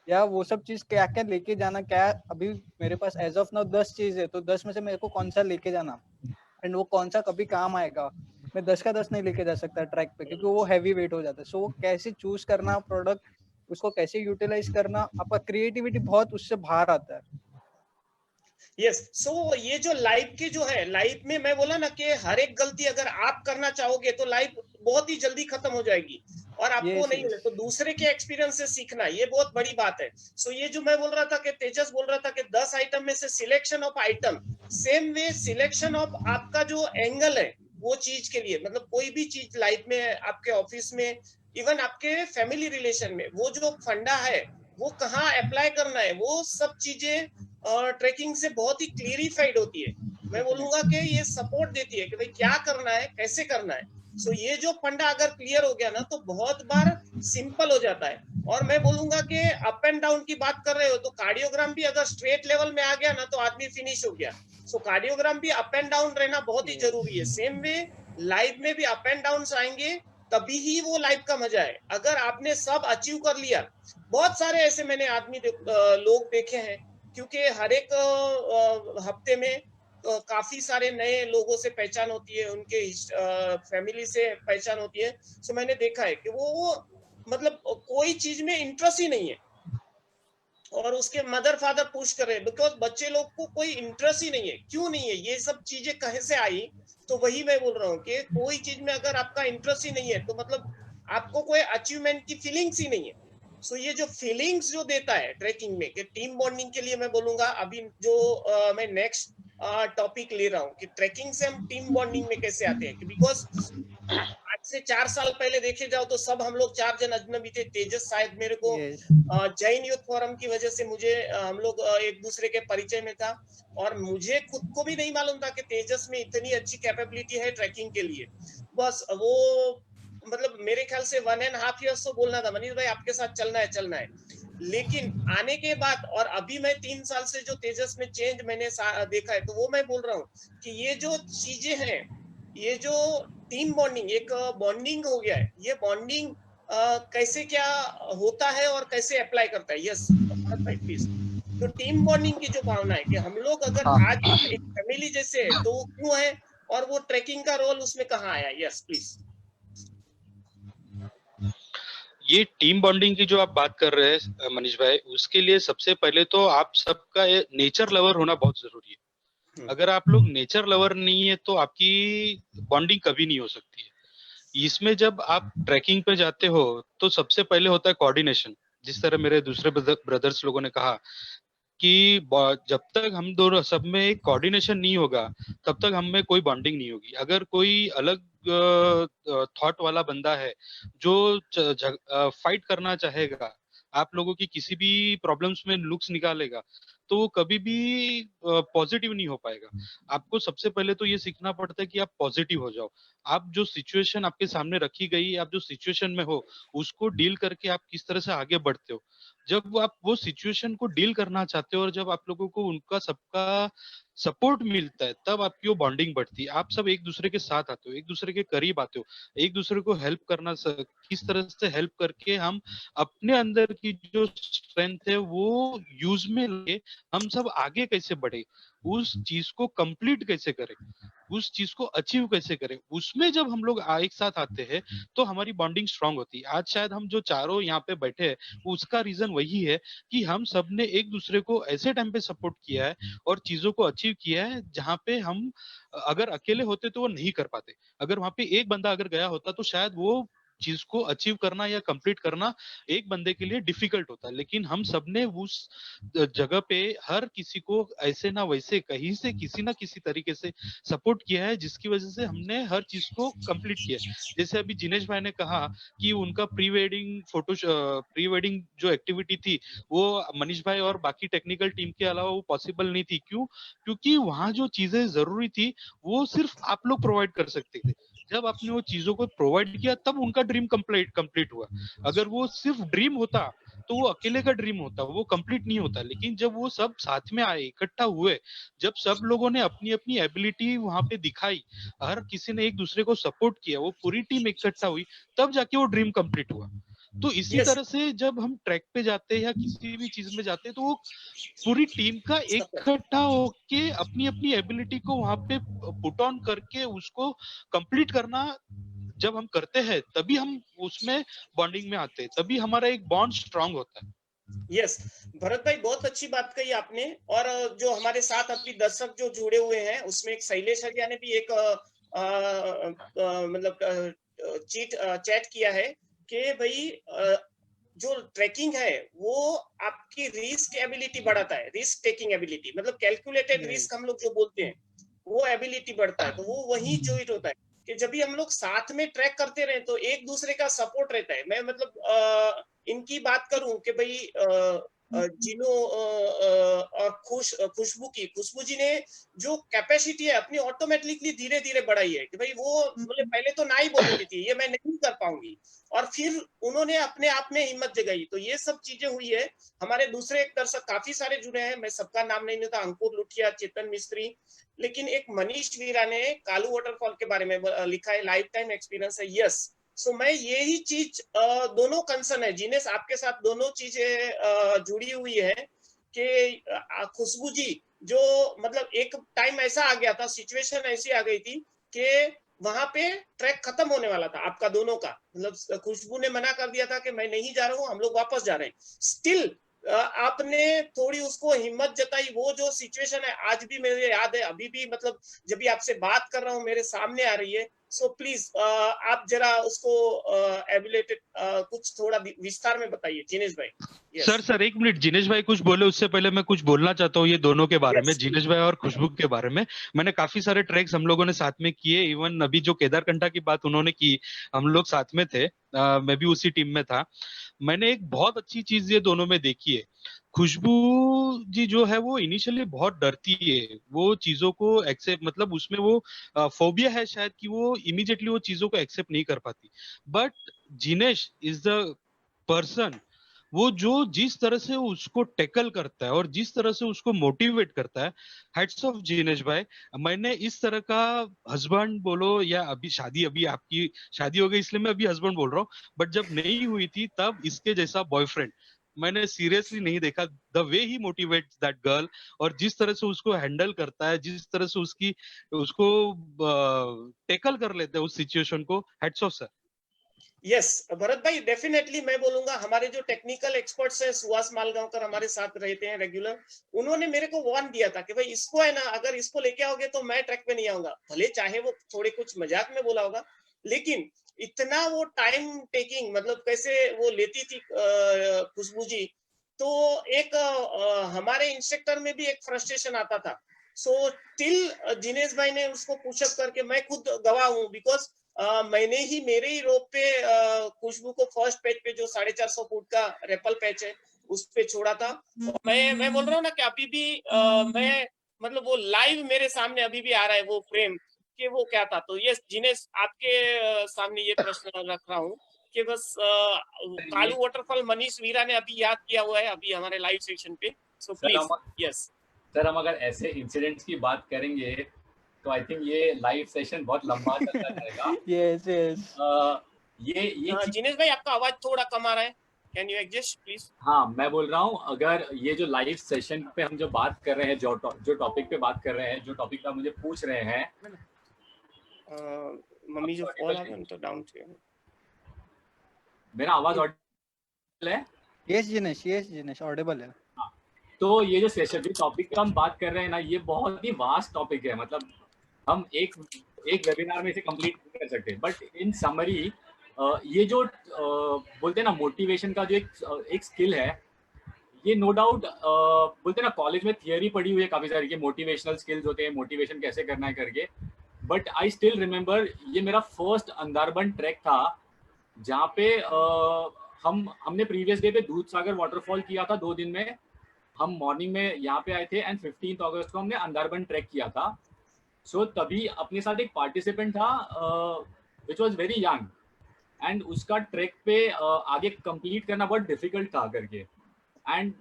Speaker 3: या वो सब चीज क्या क्या लेके जाना, क्या अभी मेरे पास एज ऑफ नाउ 10 चीज है तो 10 में से मेरे को कौन सा लेके जाना एंड वो कौन सा कभी काम आएगा। मैं 10 का 10 नहीं लेके जा सकता ट्रैक पे क्योंकि वो हैवी वेट हो जाता है। सो कैसे चूज करना प्रोडक्ट, उसको कैसे यूटिलाइज करना, आपका क्रिएटिविटी बहुत उससे बाहर आता है।
Speaker 1: यस सो ये जो लाइफ की जो है, लाइफ में मैं बोला ना कि हर एक गलती अगर आप करना चाहोगे तो लाइफ बहुत ही जल्दी खत्म हो जाएगी और आपको नहीं मिले, तो दूसरे के एक्सपीरियंस से सीखना ये बहुत बड़ी बात है। सो ये जो मैं बोल रहा था कि तेजस बोल रहा था कि 10 आइटम में से selection of item, same way selection of आपका जो एंगल है वो चीज के लिए, मतलब कोई भी चीज लाइफ में, आपके ऑफिस में, इवन आपके फैमिली रिलेशन में, वो जो फंडा है वो कहाँ अप्लाई करना है, वो सब चीजें ट्रैकिंग से बहुत ही क्लियरिफाइड होती है। मैं बोलूंगा कि ये सपोर्ट देती है कि भाई क्या करना है, कैसे करना है। सो ये जो फंडा अगर क्लियर हो गया ना तो बहुत बार सिंपल हो जाता है। और मैं बोलूंगा कि अप एंड डाउन की बात कर रहे हो तो कार्डियोग्राम भी अगर स्ट्रेट लेवल में आ गया ना तो आदमी फिनिश हो गया। सो कार्डियोग्राम भी अप एंड डाउन रहना बहुत ही जरूरी है। सेम वे लाइफ में भी अप एंड डाउन आएंगे, तभी ही वो लाइफ का मजा है। अगर आपने सब अचीव कर लिया, बहुत सारे ऐसे मैंने लोग देखे हैं, क्योंकि हर एक हफ्ते में काफी सारे नए लोगों से पहचान होती है, उनके फैमिली से पहचान होती है। सो मैंने देखा है कि वो मतलब कोई चीज में इंटरेस्ट ही नहीं है, और उसके मदर फादर पुश कर रहे हैं, बिकॉज बच्चे लोग को कोई इंटरेस्ट ही नहीं है। क्यों नहीं है? ये सब चीजें कहीं से आई? तो वही मैं बोल रहा हूँ कि कोई चीज में अगर आपका इंटरेस्ट ही नहीं है, तो मतलब आपको कोई अचीवमेंट की फीलिंग्स ही नहीं है। सो ये जो फीलिंग्स जो देता है ट्रैकिंग में, कि टीम बॉन्डिंग के लिए मैं बोलूंगा अभी जो मैं नेक्स्ट टॉपिक ले रहा हूँ कि ट्रैकिंग से हम टीम बॉन्डिंग में कैसे आते हैं। बिकॉज आज से 4 साल पहले देखे जाओ तो सब हम लोग 4 जन अजनबी थे। तेजस शायद मेरे को
Speaker 3: यस
Speaker 1: जैन यूथ फोरम की वजह से मुझे हम लोग एक दूसरे के परिचय में था, और मुझे खुद को भी नहीं मालूम था कि तेजस में इतनी अच्छी कैपेबिलिटी है ट्रैकिंग के लिए। बस वो मतलब मेरे ख्याल से 1.5 ईयर्स तो बोलना था, मनीष भाई आपके साथ चलना है। लेकिन आने के बाद और अभी मैं 3 साल से जो तेजस में चेंज मैंने देखा है, तो वो मैं बोल रहा हूँ कि ये जो चीजें हैं, ये जो टीम बॉन्डिंग एक बॉन्डिंग हो गया है, ये बॉन्डिंग कैसे क्या होता है और कैसे अप्लाई करता है। यस भरत भाई प्लीज। तो टीम बॉन्डिंग की जो भावना है कि हम लोग अगर
Speaker 3: हाँ
Speaker 1: आज एक फैमिली जैसे है, तो वो क्यों है, और वो ट्रैकिंग का रोल उसमें कहाँ आया? Yes please.
Speaker 2: ये टीम बॉन्डिंग की जो आप बात कर रहे हैं मनीष भाई, उसके लिए सबसे पहले तो आप सबका नेचर लवर होना बहुत जरूरी है। अगर आप लोग नेचर लवर नहीं है तो आपकी बॉन्डिंग कभी नहीं हो सकती है। इसमें जब आप ट्रैकिंग पे जाते हो तो सबसे पहले होता है कोऑर्डिनेशन। जिस तरह मेरे दूसरे ब्रदर्स लोगों ने कहा कि जब तक हम दोनों सब में एक कोऑर्डिनेशन नहीं होगा, तब तक हम में कोई बॉन्डिंग नहीं होगी। अगर कोई अलग थॉट वाला बंदा है जो फाइट करना चाहेगा, आप लोगों की किसी भी प्रॉब्लम्स में लुक्स निकालेगा, तो वो कभी भी पॉजिटिव नहीं हो पाएगा। आपको सबसे पहले तो ये सीखना पड़ता है कि आप पॉजिटिव हो जाओ। आप जो सिचुएशन आपके सामने रखी गई, आप जो सिचुएशन में हो, उसको डील करके आप किस तरह से आगे बढ़ते हो। जब आप वो सिचुएशन को डील करना चाहते हो और जब आप लोगों को उनका सबका सपोर्ट मिलता है, तब आपकी वो बॉन्डिंग बढ़ती है। आप सब एक दूसरे के साथ आते हो, एक दूसरे के करीब आते हो, एक दूसरे को हेल्प करना, किस तरह से हेल्प करके हम अपने अंदर की जो स्ट्रेंथ है वो यूज में लेके हम सब आगे कैसे बढ़े, उस चीज को कंप्लीट कैसे करें, उस चीज को अचीव कैसे करें, उसमें जब हम लोग एक साथ आते हैं तो हमारी बॉन्डिंग स्ट्रांग होती है। आज शायद हम जो चारों यहाँ पे बैठे हैं, उसका रीजन वही है कि हम सब ने एक दूसरे को ऐसे टाइम पे सपोर्ट किया है और चीजों को अचीव किया है जहाँ पे हम अगर अकेले होते तो वो नहीं कर पाते। अगर वहां पे एक बंदा अगर गया होता तो शायद वो चीज को अचीव करना या कंप्लीट करना एक बंदे के लिए डिफिकल्ट होता है। लेकिन हम सबने उस जगह पे हर किसी को ऐसे ना वैसे कहीं से किसी ना किसी तरीके से सपोर्ट किया है, जिसकी वजह से हमने हर चीज को कंप्लीट किया है। जैसे अभी जिनेश भाई ने कहा कि उनका प्री वेडिंग जो एक्टिविटी थी वो मनीष भाई और बाकी टेक्निकल टीम के अलावा वो पॉसिबल नहीं थी। क्यों? क्योंकि वहां जो चीजें जरूरी थी वो सिर्फ आप लोग प्रोवाइड कर सकते थे। जब आपने वो चीजों को प्रोवाइड किया तब उनका ड्रीम कंप्लीट हुआ। अगर वो सिर्फ ड्रीम होता तो वो अकेले का ड्रीम होता, वो कंप्लीट नहीं होता। लेकिन जब वो सब साथ में आए, इकट्ठा हुए, जब सब लोगों ने अपनी अपनी एबिलिटी वहां पे दिखाई, हर किसी ने एक दूसरे को सपोर्ट किया, वो पूरी टीम इकट्ठा हुई, तब जाके वो ड्रीम कंप्लीट हुआ। तो इसी
Speaker 1: यस
Speaker 2: तरह से जब हम ट्रैक पे जाते हैं या किसी भी चीज में जाते हैं तो वो पूरी टीम का इकट्ठा होके अपनी अपनी एबिलिटी को वहां पे पुट ऑन करके उसको कंप्लीट करना जब हम करते हैं, तभी हम उसमें बॉन्डिंग में आते हैं, तभी हमारा एक बॉन्ड स्ट्रांग होता है।
Speaker 1: यस भरत भाई, बहुत अच्छी बात कही आपने। और जो हमारे साथ अभी दर्शक जो जुड़े हुए हैं, उसमें एक शैलेश हरिया ने भी एक मतलब चैट किया है कि भाई जो ट्रैकिंग है वो आपकी रिस्क एबिलिटी बढ़ाता है, रिस्क टेकिंग एबिलिटी, मतलब कैलकुलेटेड रिस्क हम लोग जो बोलते हैं, वो एबिलिटी बढ़ता है। तो वो वही जॉइंट होता है कि जब भी हम लोग साथ में ट्रैक करते रहे तो एक दूसरे का सपोर्ट रहता है। मैं मतलब इनकी बात करूं कि भाई जिनो और खुशबू जी ने जो कैपेसिटी है अपनी ऑटोमेटिकली धीरे धीरे बढ़ाई है कि भाई वो बोले पहले तो ना ही बोलती थी ये मैं नहीं कर पाऊंगी, और फिर उन्होंने अपने आप में हिम्मत जगाई। तो ये सब चीजें हुई है। हमारे दूसरे एक दर्शक काफी सारे जुड़े हैं, मैं सबका नाम नहीं लेता, अंकुर लुठिया, चेतन मिस्त्री, लेकिन एक मनीष वीरा ने कालू वाटरफॉल के बारे में लिखा है, लाइफ टाइम एक्सपीरियंस है। यस, सो मैं यही चीज दोनों कंसर्न है जिनेश, आपके साथ दोनों चीजें जुड़ी हुई है कि खुशबू जी जो मतलब एक टाइम ऐसा आ गया था, सिचुएशन ऐसी आ गई थी कि वहां पे ट्रैक खत्म होने वाला था आपका दोनों का, मतलब खुशबू ने मना कर दिया था कि मैं नहीं जा रहा हूँ, हम लोग वापस जा रहे हैं। स्टिल आपने थोड़ी उसको हिम्मत जताई, वो जो सिचुएशन है आज भी मुझे याद है, अभी भी मतलब जब भी आपसे बात कर रहा हूँ मेरे सामने आ रही है। सो प्लीज आप जरा उसको एबिलेटेड कुछ थोड़ा विस्तार में बताइए जिनेश भाई।
Speaker 2: सर एक मिनट, जिनेश भाई कुछ बोले उससे पहले मैं कुछ बोलना चाहता हूँ ये दोनों के बारे में,
Speaker 1: यस
Speaker 2: जिनेश भाई और खुशबू के बारे में। मैंने काफी सारे ट्रैक्स हम लोगों ने साथ में किए, इवन अभी जो केदारकंठा की बात उन्होंने की, हम लोग साथ में थे, मैं भी उसी टीम में था। मैंने एक बहुत अच्छी चीज ये दोनों में देखी है, खुशबू जी जो है वो इनिशियली बहुत डरती है वो चीजों को एक्सेप्ट, मतलब उसमें वो फोबिया है शायद कि वो इमीडिएटली वो चीजों को एक्सेप्ट नहीं कर पाती। But Jinesh is the person, वो जो जिस तरह से उसको टैकल करता है और जिस तरह से उसको मोटिवेट करता है, हेड्स ऑफ जिनेश भाई। मैंने इस तरह का हस्बैंड बोलो या अभी शादी, अभी आपकी शादी हो गई इसलिए मैं अभी हस्बैंड बोल रहा हूँ, बट जब नहीं हुई थी तब इसके जैसा बॉयफ्रेंड मैंने सीरियसली नहीं देखा। The way he motivates that girl, और जिस तरह से उसको हैंडल करता है, जिस तरह से उसको टैकल कर लेते हैं उस सिचुएशन को, heads of sir.
Speaker 1: Yes Bharat भाई, डेफिनेटली मैं बोलूंगा हमारे जो टेक्निकल एक्सपर्ट्स हैं सुहास मालगांवकर हमारे साथ रहते हैं रेगुलर, उन्होंने मेरे को वार्न दिया था कि भाई इसको है ना, अगर इसको लेके आओगे तो मैं ट्रैक पे नहीं आऊंगा। भले चाहे वो थोड़े कुछ मजाक में बोला होगा, लेकिन इतना वो टाइम टेकिंग, मतलब कैसे वो लेती थी खुशबू जी, तो एक हमारे इंस्ट्रक्टर में भी एक फ्रस्ट्रेशन आता था। सो टिल जिनेश भाई ने उसको पुशअप करके, मैं खुद गवाह हूँ बिकॉज मैंने ही मेरे ही रोप पे खुशबू को फर्स्ट पैच पे जो 450 फुट का रेपल पैच है उस पे छोड़ा था। मैं बोल रहा हूँ ना कि अभी भी मैं मतलब वो लाइव मेरे सामने अभी भी आ रहा है वो फ्रेम कि वो क्या था। तो ये जिनेश आपके सामने ये प्रश्न रख रहा हूँ कि बस कालू वाटरफॉल मनीष वीरा ने अभी याद किया हुआ है अभी हमारे लाइव सेक्शन पे। So please. यस
Speaker 4: सर, हम अगर ऐसे इंसिडेंट्स की बात करेंगे तो आई थिंक ये लाइव सेशन बहुत लंबा चलता जाएगा।
Speaker 3: यस यस
Speaker 4: ये
Speaker 1: जिनेश भाई आपका आवाज थोड़ा कम आ रहा है, कैन यू एडजस्ट प्लीज?
Speaker 4: हाँ, मैं बोल रहा हूँ अगर ये जो लाइव सेशन पे हम जो बात कर रहे हैं, जो टॉपिक पे बात कर रहे हैं, जो टॉपिक का मुझे पूछ रहे हैं,
Speaker 1: मम्मी जो कॉल आ गया तो डाउन थे।
Speaker 4: मेरा आवाज ऑडिबल है?
Speaker 3: यस जिनेश ऑडिबल है।
Speaker 4: तो ये जो सेशन जो टॉपिक का हम बात कर रहे हैं ना, ये बहुत ही वास्ट टॉपिक है, मतलब हम एक वेबिनार में इसे कंप्लीट नहीं कर सकते। बट इन समरी ये जो बोलते हैं ना मोटिवेशन का जो एक स्किल है, ये नो डाउट बोलते हैं ना कॉलेज में थियरी पढ़ी हुई है काफी सारी, के मोटिवेशनल स्किल्स होते हैं, मोटिवेशन कैसे करना है करके। बट आई स्टिल रिमेम्बर ये मेरा फर्स्ट अंधारबन ट्रैक था जहाँ पे हमने प्रीवियस डे पे दूध सागर वाटरफॉल किया था 2 दिन में। हम मॉर्निंग में यहाँ पे आए थे एंड 15 अगस्त को हमने अंधारबन ट्रैक किया था। सो तभी अपने साथ एक पार्टिसिपेंट था which was very young, and उसका ट्रैक पे आगे कंप्लीट करना बहुत डिफिकल्ट था करके। एंड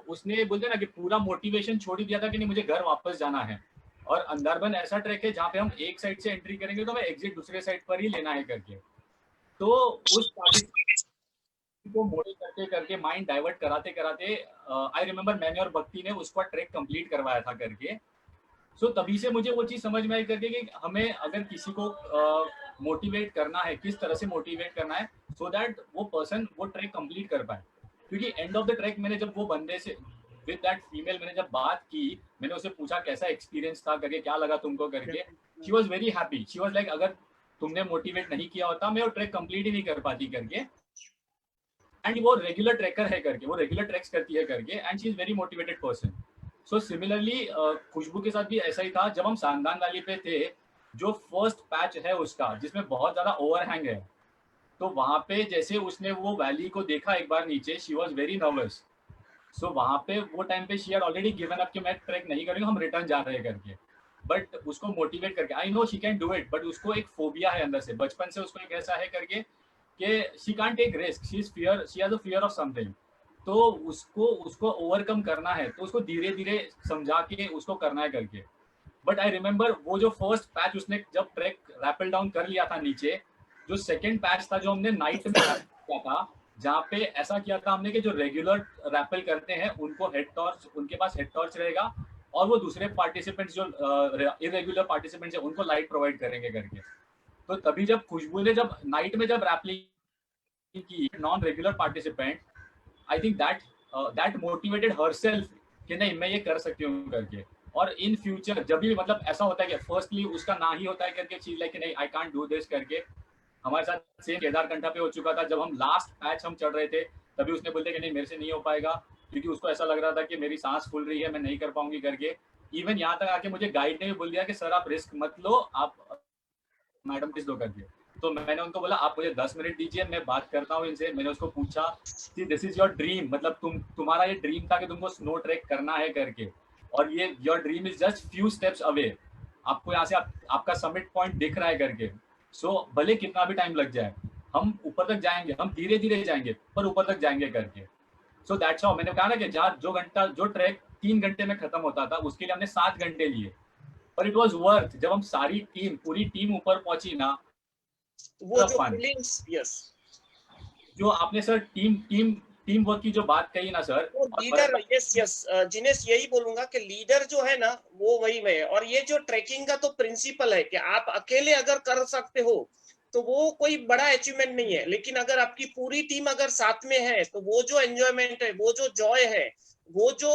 Speaker 4: उसने बोलते ना कि पूरा मोटिवेशन छोड़ ही दिया था कि नहीं मुझे घर वापस जाना है, और अंधारबन ऐसा ट्रैक है जहाँ पे हम एक साइड से एंट्री करेंगे तो हमें एग्जिट दूसरे साइड पर ही लेना है करके। तो उस पार्टिसिपेंट को मोटिवेट करते करके, माइंड डाइवर्ट कराते कराते आई रिमेम्बर मैंने और भक्ति ने उसका ट्रैक कंप्लीट करवाया था करके। सो तभी से मुझे वो चीज़ समझ में आई करके कि हमें अगर किसी को मोटिवेट करना है, किस तरह से मोटिवेट करना है सो दैट वो पर्सन वो ट्रैक कंप्लीट कर पाए। क्योंकि एंड ऑफ द ट्रैक मैंने जब वो बंदे से विद दैट फीमेल मैंने जब बात की, मैंने उससे पूछा कैसा एक्सपीरियंस था करके, क्या लगा तुमको करके, she was very happy. She was like अगर तुमने मोटिवेट नहीं किया होता मैं वो ट्रैक कंप्लीट ही नहीं कर पाती करके। एंड वो रेगुलर ट्रैकर है करके, वो रेगुलर ट्रैक्स करती है करके, and she is very motivated person. So similarly Khushboo के साथ भी ऐसा ही था। जब हम सांदान वैली पे थे, जो फर्स्ट पैच है उसका जिसमें बहुत ज्यादा ओवरहैंग है, तो वहां पे जैसे उसने वो वैली को देखा एक बार नीचे, शी वॉज वेरी नर्वस। सो वहां पे वो टाइम पे she had already given up कि मैं ट्रैक नहीं करूंगा, हम रिटर्न जा रहे हैं करके। बट उसको मोटिवेट करके, I know she can do it, but उसको एक फोबिया है अंदर से, बचपन से उसको एक ऐसा है करके कि she can't take risk, she has a fear of something. तो उसको ओवरकम करना है, तो उसको धीरे धीरे समझा के उसको करना है करके। बट आई रिमेम्बर वो जो फर्स्ट पैच उसने जब ट्रैक रैपल डाउन कर लिया था नीचे, जो सेकंड पैच था जो हमने नाइट में किया था, जहाँ पे ऐसा किया था हमने कि जो रेगुलर रैपल करते हैं उनको हेड टॉर्च, उनके पास हेड टॉर्च रहेगा और वो दूसरे पार्टिसिपेंट्स जो इरेगुलर पार्टिसिपेंट्स है उनको लाइट प्रोवाइड करेंगे करके। तो तभी जब खुशबू ने जब नाइट में जब रैपलिंग की non regular participant, I think that motivated herself कि नहीं मैं ये कर सकती हूँ करके। और इन फ्यूचर जब भी मतलब ऐसा होता है कि फर्स्टली उसका ना ही होता है करके चीज लाइक नहीं आई कांट डू दिस करके। हमारे साथ सेम केदार कंठा पे हो चुका था, जब हम लास्ट पैच हम चढ़ रहे थे तभी उसने बोलते कि नहीं मेरे से नहीं हो पाएगा, क्योंकि उसको ऐसा लग रहा था कि मेरी सांस फूल रही है, मैं नहीं कर पाऊंगी करके। इवन यहाँ तक आके मुझे गाइड ने भी बोल दिया कि सर आप रिस्क मत लो, आप मैडम किस दो करके। तो मैंने उनको बोला आप मुझे 10 मिनट दीजिए, मैं बात करता हूँ इनसे। मैंने उसको पूछा कि दिस इज योर ड्रीम, मतलब तुम्हारा ये ड्रीम था कि तुमको स्नो ट्रैक करना है करके, और ये your dream is just few steps away, आपको यहाँ से आपका समिट पॉइंट दिख रहा है करके। सो भले कितना भी टाइम लग जाए हम ऊपर तक जाएंगे, हम धीरे धीरे जाएंगे पर ऊपर तक जाएंगे करके। सो दैट्स हाउ मैंने कहा ना कि जहाँ जो ट्रैक 3 घंटे में खत्म होता था उसके लिए हमने 7 घंटे लिए, पर इट वाज वर्थ। जब हम सारी पूरी टीम ऊपर पहुंची ना,
Speaker 1: वो जो फीलिंग्स, यस,
Speaker 4: जो आपने सर टीम वर्क की जो बात कही ना सर,
Speaker 1: तो लीडर, यस जिनेश यही बोलूंगा कि लीडर जो है ना वो वही है। और ये जो ट्रैकिंग का तो प्रिंसिपल है कि आप अकेले अगर कर सकते हो तो वो कोई बड़ा अचीवमेंट नहीं है, लेकिन अगर आपकी पूरी टीम अगर साथ में है तो वो जो एंजॉयमेंट है, वो जो जॉय है, वो जो